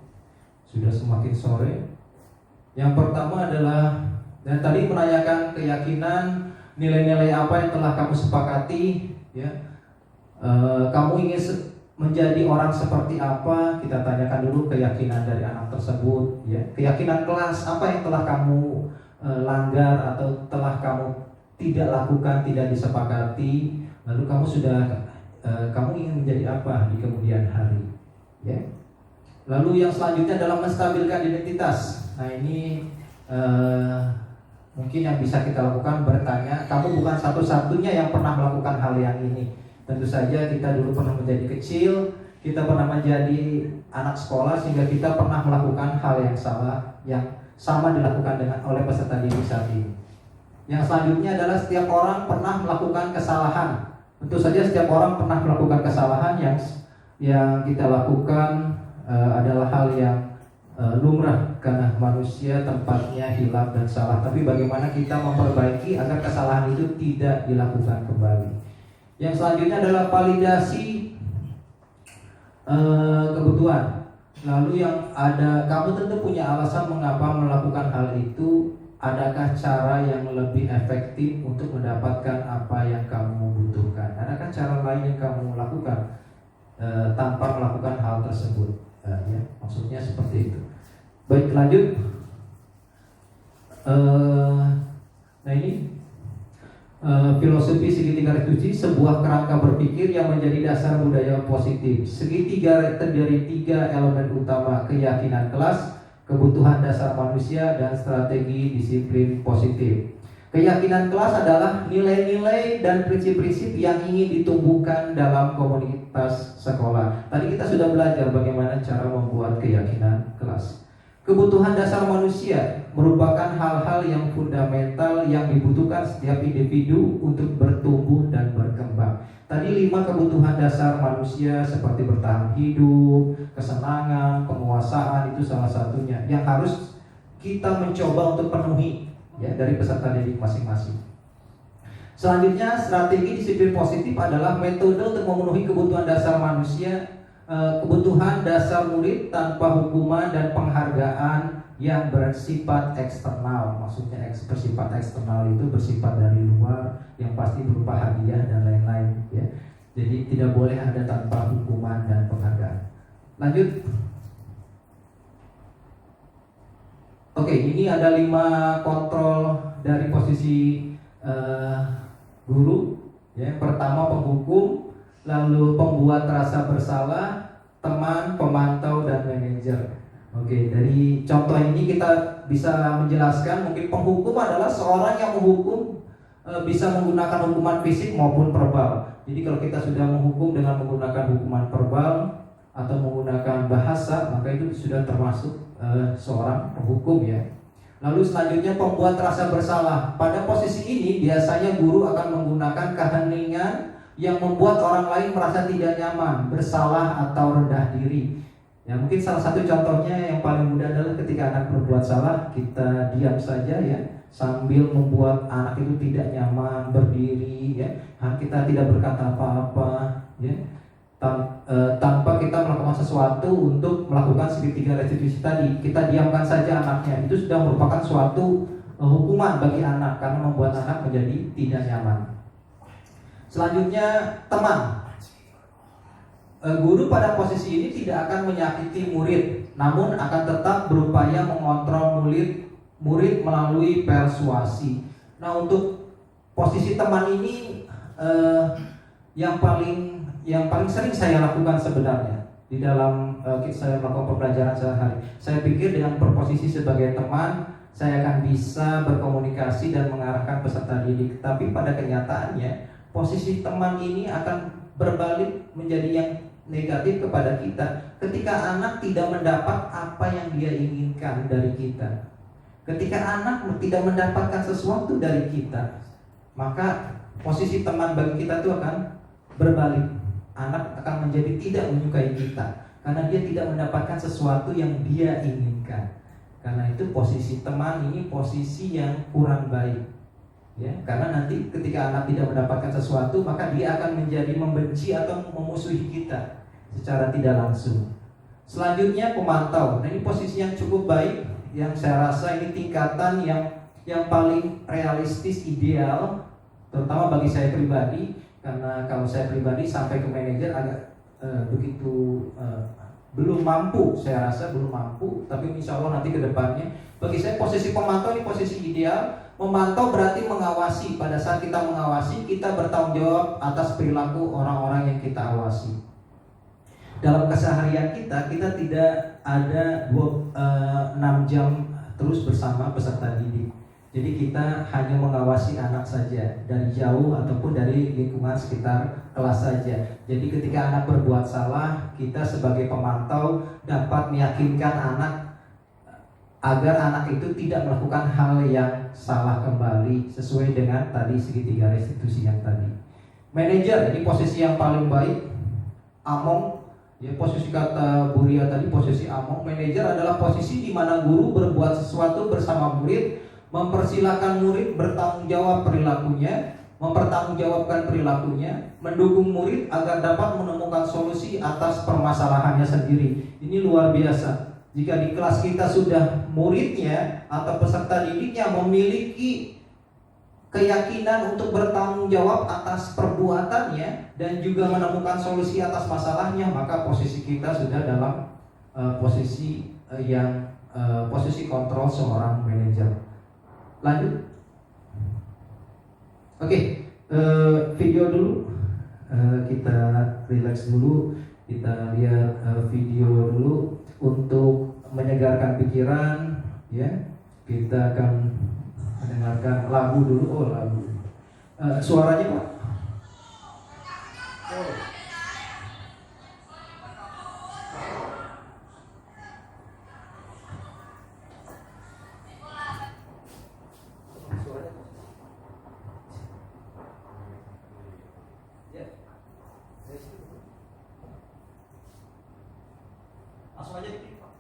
Sudah semakin sore. Yang pertama adalah, dan tadi menanyakan keyakinan, nilai-nilai apa yang telah kamu sepakati, ya. Kamu ingin menjadi orang seperti apa? Kita tanyakan dulu keyakinan dari anak tersebut, ya. Keyakinan kelas apa yang telah kamu langgar atau telah kamu tidak lakukan, tidak disepakati. Lalu kamu ingin menjadi apa di kemudian hari, ya. Lalu yang selanjutnya adalah menstabilkan identitas. Nah ini mungkin yang bisa kita lakukan bertanya, kamu bukan satu-satunya yang pernah melakukan hal yang ini. Tentu saja kita dulu pernah menjadi kecil, kita pernah menjadi anak sekolah sehingga kita pernah melakukan hal yang sama dilakukan oleh peserta didik saat ini. Yang selanjutnya adalah setiap orang pernah melakukan kesalahan. Tentu saja setiap orang pernah melakukan kesalahan. Yang kita lakukan adalah hal yang lumrah karena manusia tempatnya hilaf dan salah. Tapi bagaimana kita memperbaiki agar kesalahan itu tidak dilakukan kembali. Yang selanjutnya adalah validasi kebutuhan. Lalu yang ada, kamu tentu punya alasan mengapa melakukan hal itu. Adakah cara yang lebih efektif untuk mendapatkan apa yang kamu butuhkan? Adakah cara lain yang kamu lakukan tanpa melakukan hal tersebut? Ya, maksudnya seperti itu. Baik, lanjut. Nah ini filosofi segitiga restitusi, sebuah kerangka berpikir yang menjadi dasar budaya positif. Segitiga terdiri 3 elemen utama: keyakinan kelas, kebutuhan dasar manusia, dan strategi disiplin positif. Keyakinan kelas adalah nilai-nilai dan prinsip-prinsip yang ingin ditumbuhkan dalam komunitas sekolah. Tadi kita sudah belajar bagaimana cara membuat keyakinan kelas. Kebutuhan dasar manusia merupakan hal-hal yang fundamental yang dibutuhkan setiap individu untuk bertumbuh dan berkembang. Tadi 5 kebutuhan dasar manusia seperti bertahan hidup, kesenangan, penguasaan itu salah satunya yang harus kita mencoba untuk penuhi ya dari peserta didik masing-masing. Selanjutnya, strategi disiplin positif adalah metode untuk memenuhi kebutuhan dasar manusia, kebutuhan dasar murid tanpa hukuman dan penghargaan yang bersifat eksternal. Maksudnya bersifat eksternal itu bersifat dari luar yang pasti berupa hadiah dan lain-lain ya. Jadi tidak boleh ada tanpa hukuman dan penghargaan. Lanjut. Oke, ini ada 5 kontrol dari posisi guru ya. Pertama penghukum, lalu pembuat rasa bersalah, teman, pemantau, dan manajer. Oke, dari contoh ini kita bisa menjelaskan mungkin penghukum adalah seorang yang menghukum bisa menggunakan hukuman fisik maupun verbal. Jadi kalau kita sudah menghukum dengan menggunakan hukuman verbal atau menggunakan bahasa, maka itu sudah termasuk seorang penghukum ya. Lalu selanjutnya pembuat rasa bersalah. Pada posisi ini biasanya guru akan menggunakan keheningan yang membuat orang lain merasa tidak nyaman, bersalah atau rendah diri. Ya, mungkin salah satu contohnya yang paling mudah adalah ketika anak berbuat salah, kita diam saja ya, sambil membuat anak itu tidak nyaman, berdiri ya. Kita tidak berkata apa-apa ya. Tanpa kita melakukan sesuatu untuk melakukan segitiga restitusi tadi, kita diamkan saja anaknya. Itu sudah merupakan suatu hukuman bagi anak karena membuat anak menjadi tidak nyaman. Selanjutnya teman. Guru pada posisi ini tidak akan menyakiti murid, namun akan tetap berupaya mengontrol murid melalui persuasi. Nah, untuk posisi teman ini yang paling sering saya lakukan sebenarnya di dalam saya melakukan pembelajaran sehari-hari. Saya pikir dengan berposisi sebagai teman, saya akan bisa berkomunikasi dan mengarahkan peserta didik. Tapi pada kenyataannya, posisi teman ini akan berbalik menjadi yang negatif kepada kita ketika anak tidak mendapat apa yang dia inginkan dari kita. Ketika anak tidak mendapatkan sesuatu dari kita, maka posisi teman bagi kita itu akan berbalik. Anak akan menjadi tidak menyukai kita karena dia tidak mendapatkan sesuatu yang dia inginkan. Karena itu posisi teman ini posisi yang kurang baik. Ya, karena nanti ketika anak tidak mendapatkan sesuatu, maka dia akan menjadi membenci atau memusuhi kita secara tidak langsung. Selanjutnya pemantau. Nah, ini posisi yang cukup baik, yang saya rasa ini tingkatan yang paling realistis, ideal, terutama bagi saya pribadi. Karena kalau saya pribadi sampai ke manajer agak begitu belum mampu, saya rasa belum mampu. Tapi insya Allah nanti ke depannya, bagi saya posisi pemantau ini posisi ideal. Memantau berarti mengawasi. Pada saat kita mengawasi, kita bertanggung jawab atas perilaku orang-orang yang kita awasi. Dalam keseharian kita tidak ada 6 jam terus bersama peserta didik. Jadi kita hanya mengawasi anak saja dari jauh ataupun dari lingkungan sekitar kelas saja. Jadi ketika anak berbuat salah, kita sebagai pemantau dapat meyakinkan anak agar anak itu tidak melakukan hal yang salah kembali sesuai dengan tadi segitiga restitusi yang tadi. Manajer, ini posisi yang paling baik. Among, ya posisi kata Bu Ria tadi posisi among. Manajer adalah posisi di mana guru berbuat sesuatu bersama murid, mempersilahkan murid bertanggung jawab perilakunya, mempertanggungjawabkan perilakunya, mendukung murid agar dapat menemukan solusi atas permasalahannya sendiri. Ini luar biasa. Jika di kelas kita sudah muridnya atau peserta didiknya memiliki keyakinan untuk bertanggung jawab atas perbuatannya dan juga menemukan solusi atas masalahnya, maka posisi kita sudah dalam posisi posisi kontrol seorang manajer. Lanjut. Oke, video dulu. Kita relax dulu. Kita lihat video dulu untuk menyegarkan pikiran. Ya, kita akan mendengarkan lagu dulu. Oh, lagu. Suaranya Pak. Oh. Ya. Langsung aja diklik Pak.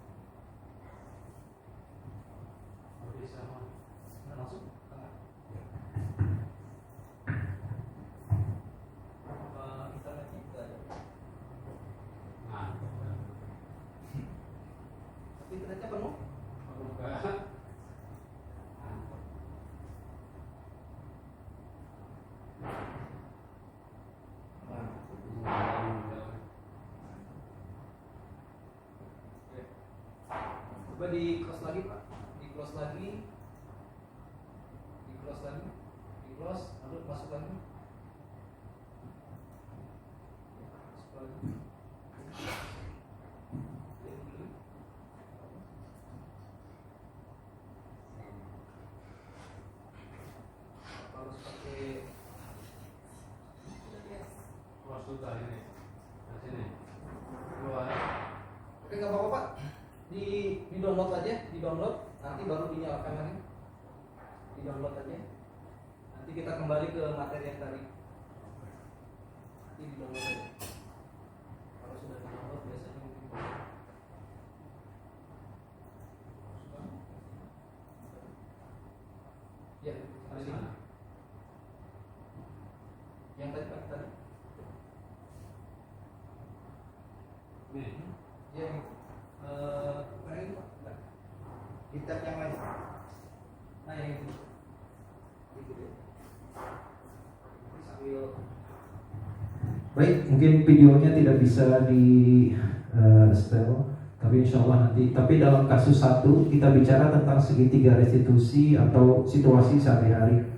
Nah, langsung tengah. Internet kita ada. Tapi internetnya penuh. Coba di close lagi Pak, di close lagi, di close lagi, di close, lalu masuk lagi, masuk lagi. Harus pakai close juga ini, sini, keluar. Oke nggak apa-apa Pak. Di download aja, di download, nanti baru dinyalakan lagi. Di download aja. Nanti kita kembali ke materi yang tadi. Nanti di download aja. Kalau sudah di download biasanya mungkin. Ya, ada di mana? Yang tadi Pak, tadi. Nih. Ya, ini. Bukan itu Pak, enggak. Di tab yang lain. Nah yang itu. Itu dia. Sambil. Baik, mungkin videonya tidak bisa di setel, tapi insya Allah nanti. Tapi dalam kasus 1 kita bicara tentang segitiga restitusi atau situasi sehari-hari.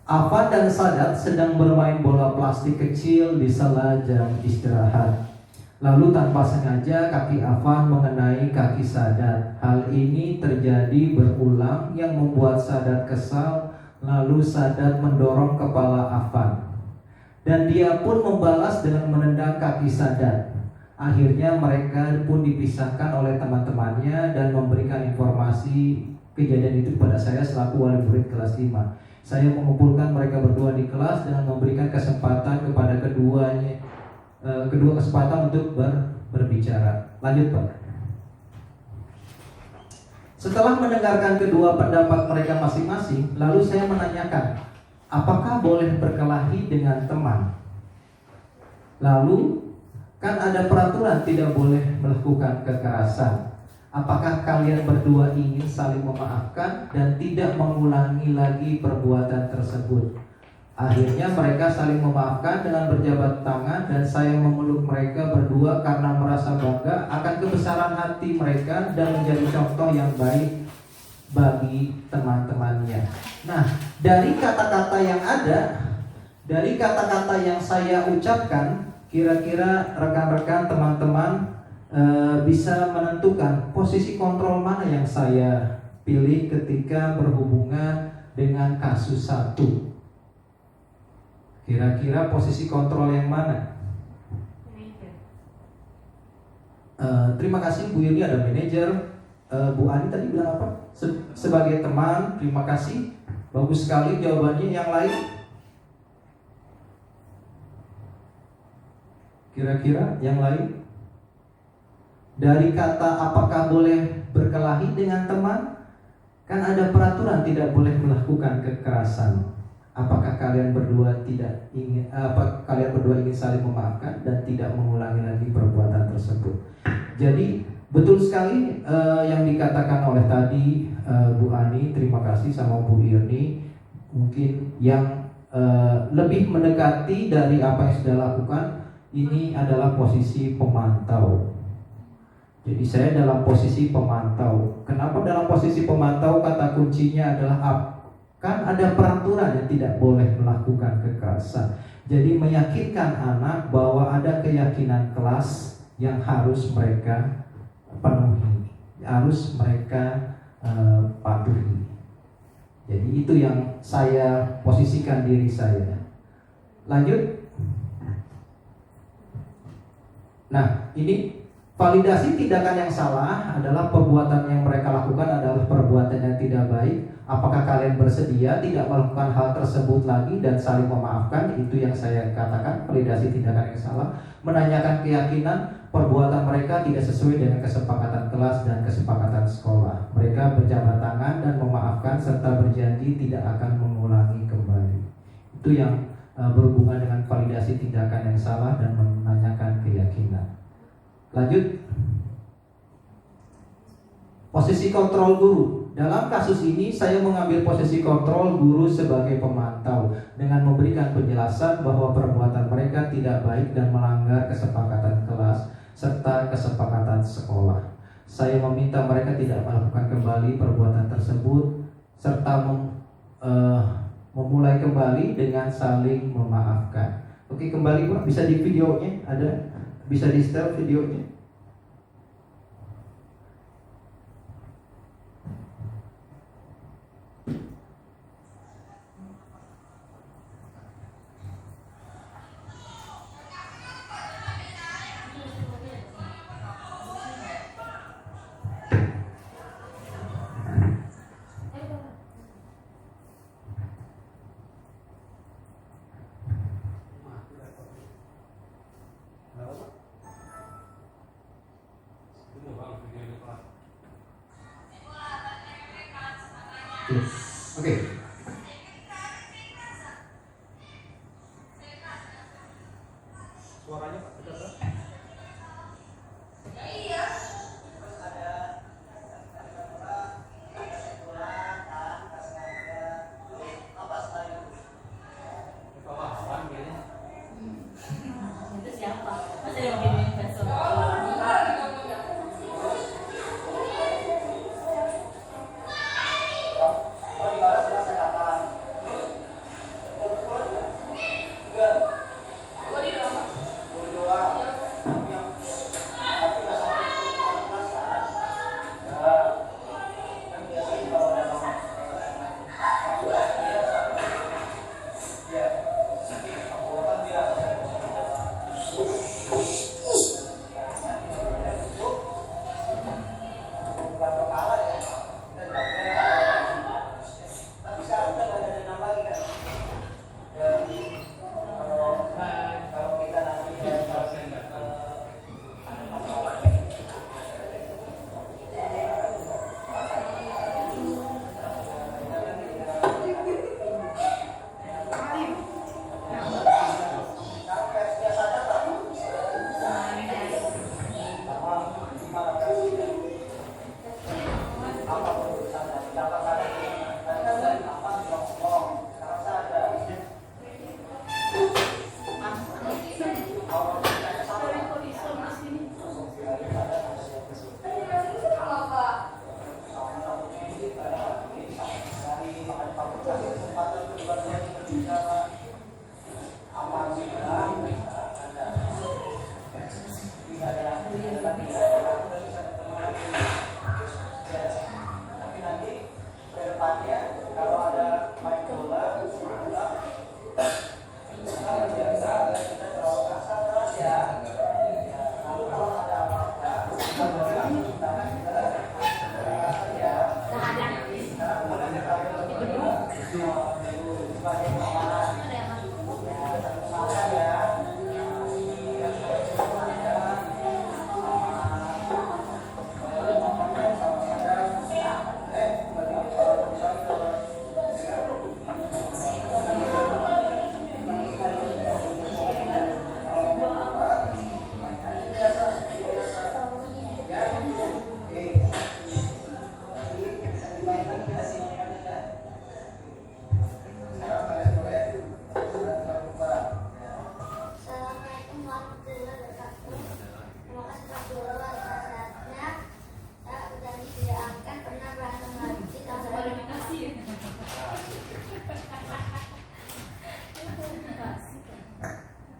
Afan dan Sadat sedang bermain bola plastik kecil di sela jam istirahat. Lalu tanpa sengaja kaki Afan mengenai kaki Sadat. Hal ini terjadi berulang yang membuat Sadat kesal. Lalu Sadat mendorong kepala Afan. Dan dia pun membalas dengan menendang kaki Sadat. Akhirnya mereka pun dipisahkan oleh teman-temannya dan memberikan informasi kejadian itu kepada saya selaku wali murid kelas 5. Saya mengumpulkan mereka berdua di kelas dengan memberikan kesempatan kepada kedua kesempatan untuk berbicara. Lanjut Pak. Setelah mendengarkan kedua pendapat mereka masing-masing, lalu saya menanyakan, apakah boleh berkelahi dengan teman? Lalu, kan ada peraturan tidak boleh melakukan kekerasan. Apakah kalian berdua ingin saling memaafkan dan tidak mengulangi lagi perbuatan tersebut? Akhirnya mereka saling memaafkan dengan berjabat tangan dan saya memeluk mereka berdua karena merasa bangga akan kebesaran hati mereka dan menjadi contoh yang baik bagi teman-temannya. Nah, dari kata-kata yang ada, dari kata-kata yang saya ucapkan, kira-kira rekan-rekan teman-teman bisa menentukan posisi kontrol mana yang saya pilih ketika berhubungan dengan kasus 1. Kira-kira posisi kontrol yang mana? Terima kasih Bu Yuli, ada manajer. Bu Ani tadi bilang apa? Sebagai teman, terima kasih. Bagus sekali jawabannya. Yang lain? Kira-kira yang lain? Dari kata apakah boleh berkelahi dengan teman? Kan ada peraturan tidak boleh melakukan kekerasan. Apakah kalian berdua ingin saling memaafkan dan tidak mengulangi lagi perbuatan tersebut? Jadi betul sekali yang dikatakan oleh tadi Bu Ani, terima kasih, sama Bu Irni. Mungkin yang lebih mendekati dari apa yang sudah lakukan ini adalah posisi pemantau. Jadi saya dalam posisi pemantau. Kenapa dalam posisi pemantau? Kata kuncinya adalah kan ada peraturan yang tidak boleh melakukan kekerasan. Jadi meyakinkan anak bahwa ada keyakinan kelas yang harus mereka penuhi, harus mereka patuhi. Jadi itu yang saya posisikan diri saya. Lanjut. Nah, ini Validasi tindakan yang salah adalah perbuatan yang mereka lakukan adalah perbuatan yang tidak baik. Apakah kalian bersedia tidak melakukan hal tersebut lagi dan saling memaafkan? Itu yang saya katakan validasi tindakan yang salah. Menanyakan keyakinan perbuatan mereka tidak sesuai dengan kesepakatan kelas dan kesepakatan sekolah. Mereka berjabat tangan dan memaafkan serta berjanji tidak akan mengulangi kembali. Itu yang berhubungan dengan validasi tindakan yang salah dan menanyakan keyakinan. Lanjut. Posisi kontrol guru. Dalam kasus ini saya mengambil posisi kontrol guru sebagai pemantau dengan memberikan penjelasan bahwa perbuatan mereka tidak baik dan melanggar kesepakatan kelas serta kesepakatan sekolah. Saya meminta mereka tidak melakukan kembali perbuatan tersebut serta memulai kembali dengan saling memaafkan. Oke, kembali Pak, bisa di videonya ada, bisa di setel videonya. Oke. Suaranya Pak, betul Pak? Itu siapa? Masa dia mau bikin besok?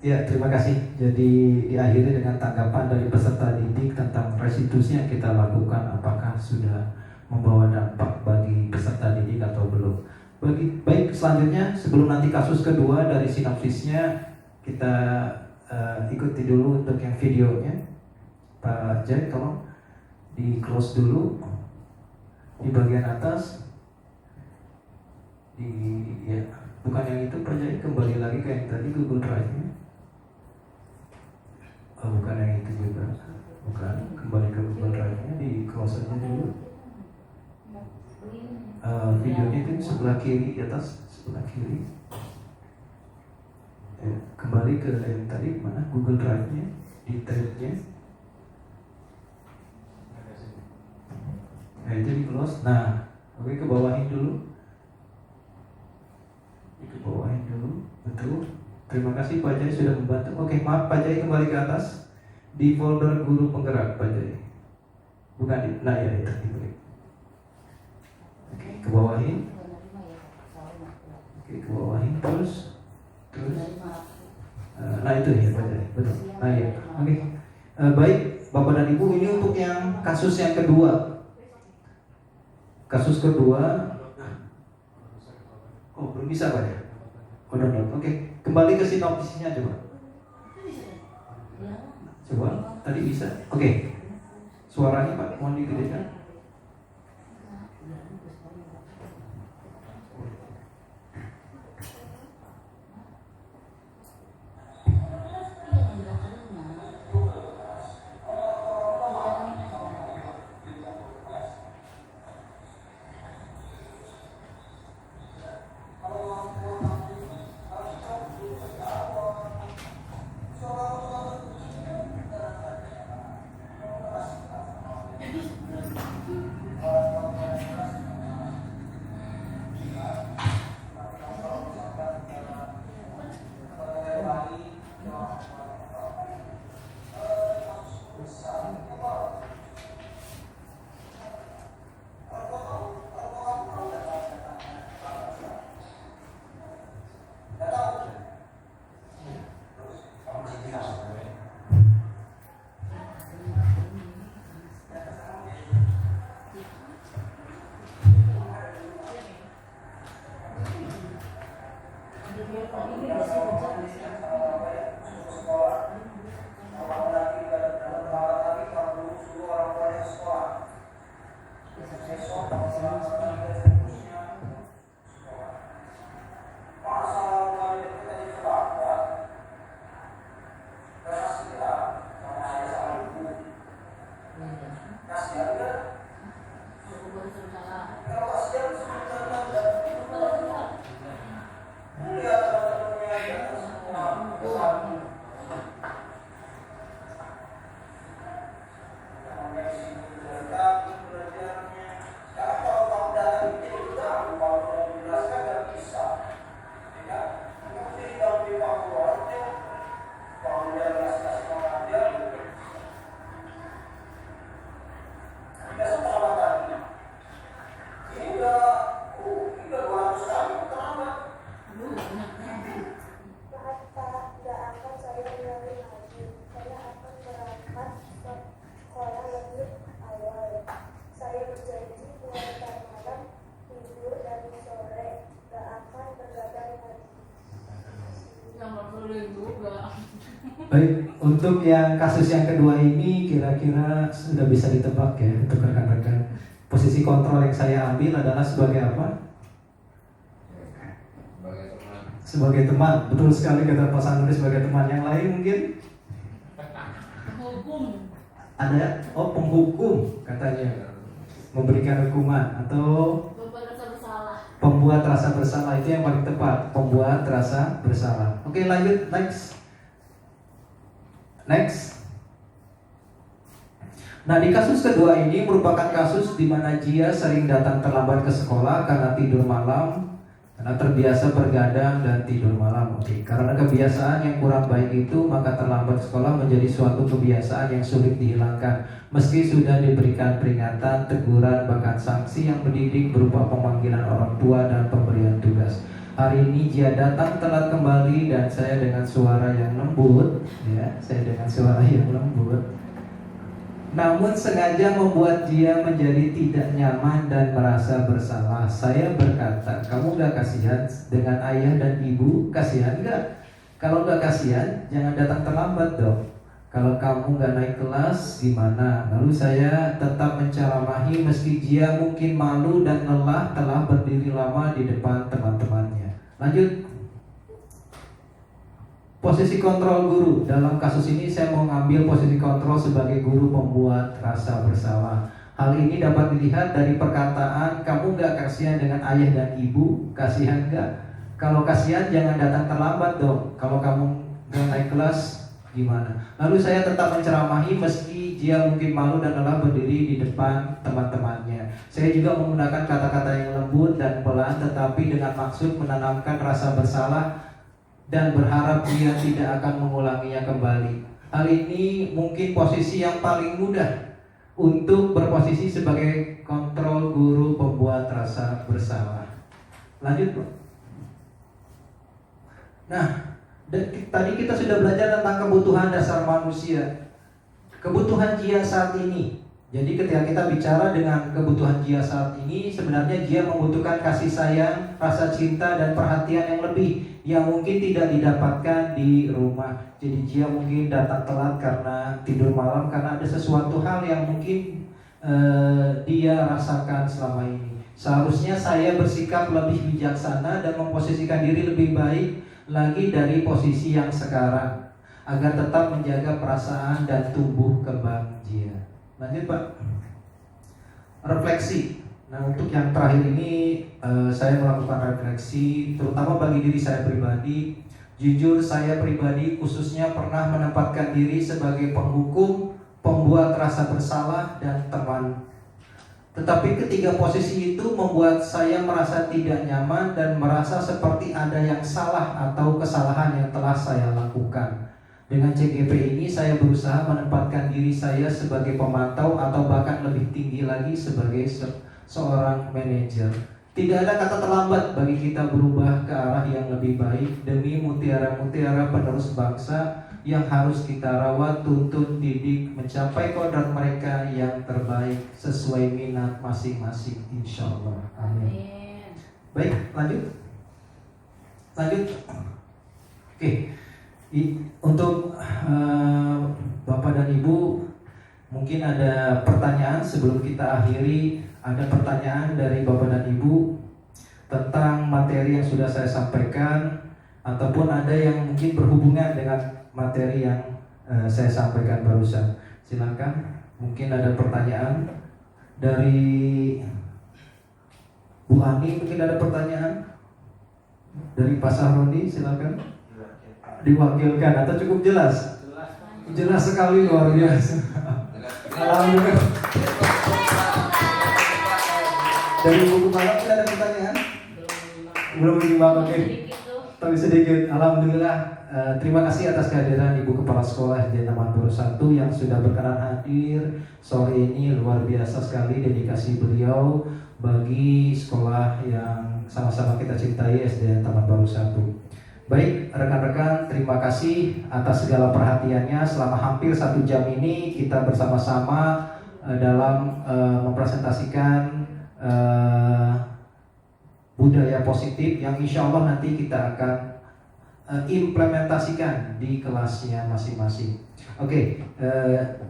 Ya, terima kasih. Jadi diakhiri dengan tanggapan dari peserta didik tentang restitusi yang kita lakukan, apakah sudah membawa dampak bagi peserta didik atau belum. Baik, selanjutnya sebelum nanti kasus kedua dari sinopsisnya, kita ikuti dulu untuk yang videonya. Pak Jack, tolong di close dulu di bagian atas. Ya, bukan yang itu Pak Jack, kembali lagi ke yang tadi Google Drive-nya. Oh, bukan yang itu juga, bukan, kembali ke Google Drive-nya, di close aja dulu. Videonya itu sebelah kiri, di atas sebelah kiri. Kembali ke yang tadi, mana Google Drive-nya, detailnya. Nah itu di close. Nah, oke, ke bawahin dulu. Ke bawahin dulu, betul. Terima kasih Pak Jai sudah membantu. Oke, maaf Pak Jai, kembali ke atas di folder guru penggerak Pak Jai. Bukan di, nah ya itu diberi. Oke, ke bawahin. Oke, ke bawahin terus. Nah itu ya Pak Jai, betul. Nah ya, oke. Baik, Bapak dan Ibu, ini untuk yang kasus yang kedua. Kasus kedua. Oh, belum bisa Pak ya? Oh, download. Oke, kembali ke sinopsisnya coba. Coba, tadi bisa. Oke. Suaranya Pak, mohon digedekan. Baik, untuk yang kasus yang kedua ini kira-kira sudah bisa ditebak ya untuk rekan-rekan. Posisi kontrol yang saya ambil adalah sebagai apa? Sebagai teman. Betul sekali kata Pak Sanuri, sebagai teman. Yang lain mungkin? Hukum. Ada? Oh, penghukum katanya. Memberikan hukuman atau Membuat rasa bersalah. pembuat rasa bersalah, itu yang paling tepat. Pembuat rasa bersalah. Oke, lanjut, next. Nah, di kasus kedua ini merupakan kasus di mana Jia sering datang terlambat ke sekolah karena tidur malam, karena terbiasa bergadang dan tidur malam. Oke, karena kebiasaan yang kurang baik itu, maka terlambat sekolah menjadi suatu kebiasaan yang sulit dihilangkan. Meski sudah diberikan peringatan, teguran, bahkan sanksi yang mendidik berupa pemanggilan orang tua dan pemberian tugas. Hari ini Jia datang telat kembali dan saya dengan suara yang lembut, namun sengaja membuat Jia menjadi tidak nyaman dan merasa bersalah. Saya berkata, kamu gak kasihan dengan ayah dan ibu? Kasihan gak? Kalau gak kasihan, jangan datang terlambat dong. Kalau kamu nggak naik kelas gimana? Lalu saya tetap menceramahi meski dia mungkin malu dan lelah telah berdiri lama di depan teman-temannya. Lanjut. Posisi kontrol guru. Dalam kasus ini saya mau ngambil posisi kontrol sebagai guru pembuat rasa bersalah. Hal ini dapat dilihat dari perkataan, kamu gak kasihan dengan ayah dan ibu? Kasihan gak? Kalau kasihan jangan datang terlambat dong. Kalau kamu gak naik kelas gimana? Lalu saya tetap menceramahi meski dia mungkin malu dan lelah berdiri di depan teman-temannya. Saya juga menggunakan kata-kata yang lembut dan pelan, tetapi dengan maksud menanamkan rasa bersalah dan berharap dia tidak akan mengulanginya kembali. Hal ini mungkin posisi yang paling mudah untuk berposisi sebagai kontrol guru pembuat rasa bersalah. Lanjut, Bro. Nah, tadi kita sudah belajar tentang kebutuhan dasar manusia, kebutuhan jia saat ini. Jadi ketika kita bicara dengan kebutuhan jia saat ini, sebenarnya jia membutuhkan kasih sayang, rasa cinta dan perhatian yang lebih, yang mungkin tidak didapatkan di rumah. Jadi jia mungkin datang telat karena tidur malam, karena ada sesuatu hal yang mungkin dia rasakan selama ini. Seharusnya saya bersikap lebih bijaksana dan memposisikan diri lebih baik lagi dari posisi yang sekarang, agar tetap menjaga perasaan dan tumbuh kembang jia. Lanjut, Pak. Refleksi. Nah, untuk yang terakhir ini saya melakukan refleksi terutama bagi diri saya pribadi. Jujur saya pribadi khususnya pernah menempatkan diri sebagai penghukum, pembuat rasa bersalah dan teman. Tetapi ketiga posisi itu membuat saya merasa tidak nyaman dan merasa seperti ada yang salah atau kesalahan yang telah saya lakukan. Dengan CGP ini saya berusaha menempatkan diri saya sebagai pemantau atau bahkan lebih tinggi lagi sebagai seorang manajer. Tidak ada kata terlambat bagi kita berubah ke arah yang lebih baik demi mutiara-mutiara penerus bangsa yang harus kita rawat, tuntun, didik mencapai kodrat mereka yang terbaik sesuai minat masing-masing, insya Allah. Amin. Baik, lanjut. Oke. Untuk Bapak dan Ibu, mungkin ada pertanyaan sebelum kita akhiri. Ada pertanyaan dari Bapak dan Ibu tentang materi yang sudah saya sampaikan, ataupun ada yang mungkin berhubungan dengan materi yang saya sampaikan barusan. Silakan, mungkin ada pertanyaan dari Bu Ani, mungkin ada pertanyaan dari Pak Sahroni, silakan. Diwakilkan atau cukup jelas? Jelas sekali, luar biasa. Alhamdulillah. Dari buku malam tidak ada pertanyaan? Belum menyimak, oke. Tapi sedikit. Alhamdulillah. Terima kasih atas kehadiran Ibu Kepala Sekolah SD Taman Baru 1 yang sudah berkenan hadir sore ini. Luar biasa sekali dedikasi beliau bagi sekolah yang sama-sama kita cintai, SD Taman Baru 1. Baik, rekan-rekan, terima kasih atas segala perhatiannya. Selama hampir 1 jam ini kita bersama-sama dalam mempresentasikan budaya positif yang insya Allah nanti kita akan implementasikan di kelasnya masing-masing. Oke,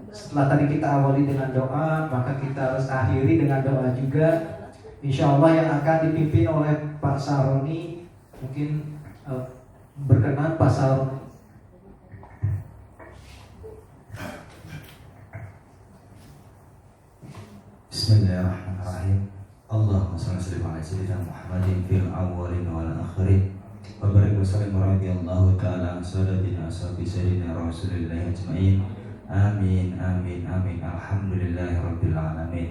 setelah tadi kita awali dengan doa, maka kita harus akhiri dengan doa juga. Insya Allah yang akan dipimpin oleh Pak Saroni. Mungkin berkenan Pak Saroni. Bismillahirrahmanirrahim. Allahumma shalli ala sayyidina Muhammadin fil awwalin wal akhirin. Wa barik wa sallim radhiyallahu ta'ala an sayyidina ashabi sayyidina Rasulillah ajma'in. Amin amin amin. Alhamdulillahi rabbil alamin.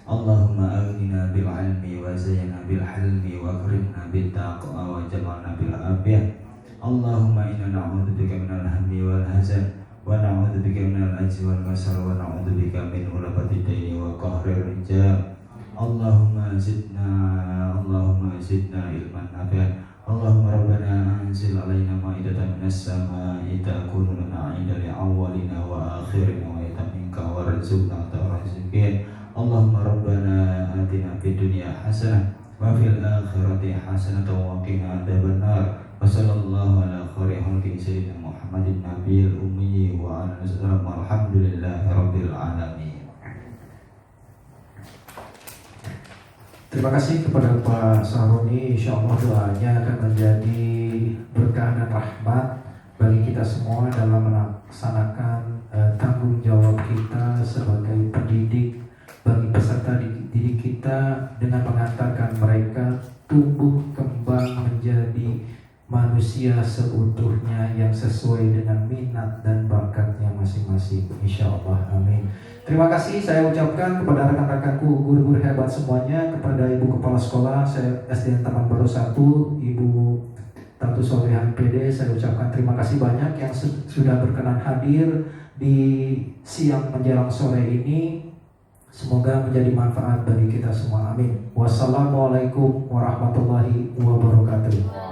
Allahumma aghnina bil ilmi wa zayyina bil hilmi wa akrimna bit taqwa wa jamalna bil afiyah. Allahumma inna na'udzubika minal hammi wal hazan wa na'udzubika minal ajzi wal kasal wa na'udzubika min ghalabatid daini wa qahrir rijal. Allahumma zidna ilman nafi'an. Allahumma rabbana anzil alaina ma'idatan minas sama'i takunu lana 'ida li awwalina wa akhirina wa minka warzuqna tawfiqin. Allahumma rabbana atina fid dunya hasanah wa fil akhirati hasanah wa qina adzabannar. Wassallallahu ala khairi khalqi sayyidina Muhammadin nabiyil ummi wa ala alihi walhamdulillahi rabbil alamin. Terima kasih kepada Pak Sahroni. Insya Allah doanya akan menjadi berkah dan rahmat bagi kita semua dalam melaksanakan tanggung jawab kita sebagai pendidik bagi peserta didik kita dengan mengantarkan mereka tumbuh kembang menjadi manusia seutuhnya yang sesuai dengan minat dan bakatnya masing-masing. Insya Allah, amin. Terima kasih saya ucapkan kepada rekan-rekanku guru-guru hebat semuanya, kepada Ibu Kepala Sekolah saya SDN Taman Baru 1, Ibu Tatu Solehan PD, saya ucapkan terima kasih banyak yang sudah berkenan hadir di siang menjelang sore ini. Semoga menjadi manfaat bagi kita semua, amin. Wassalamualaikum warahmatullahi wabarakatuh.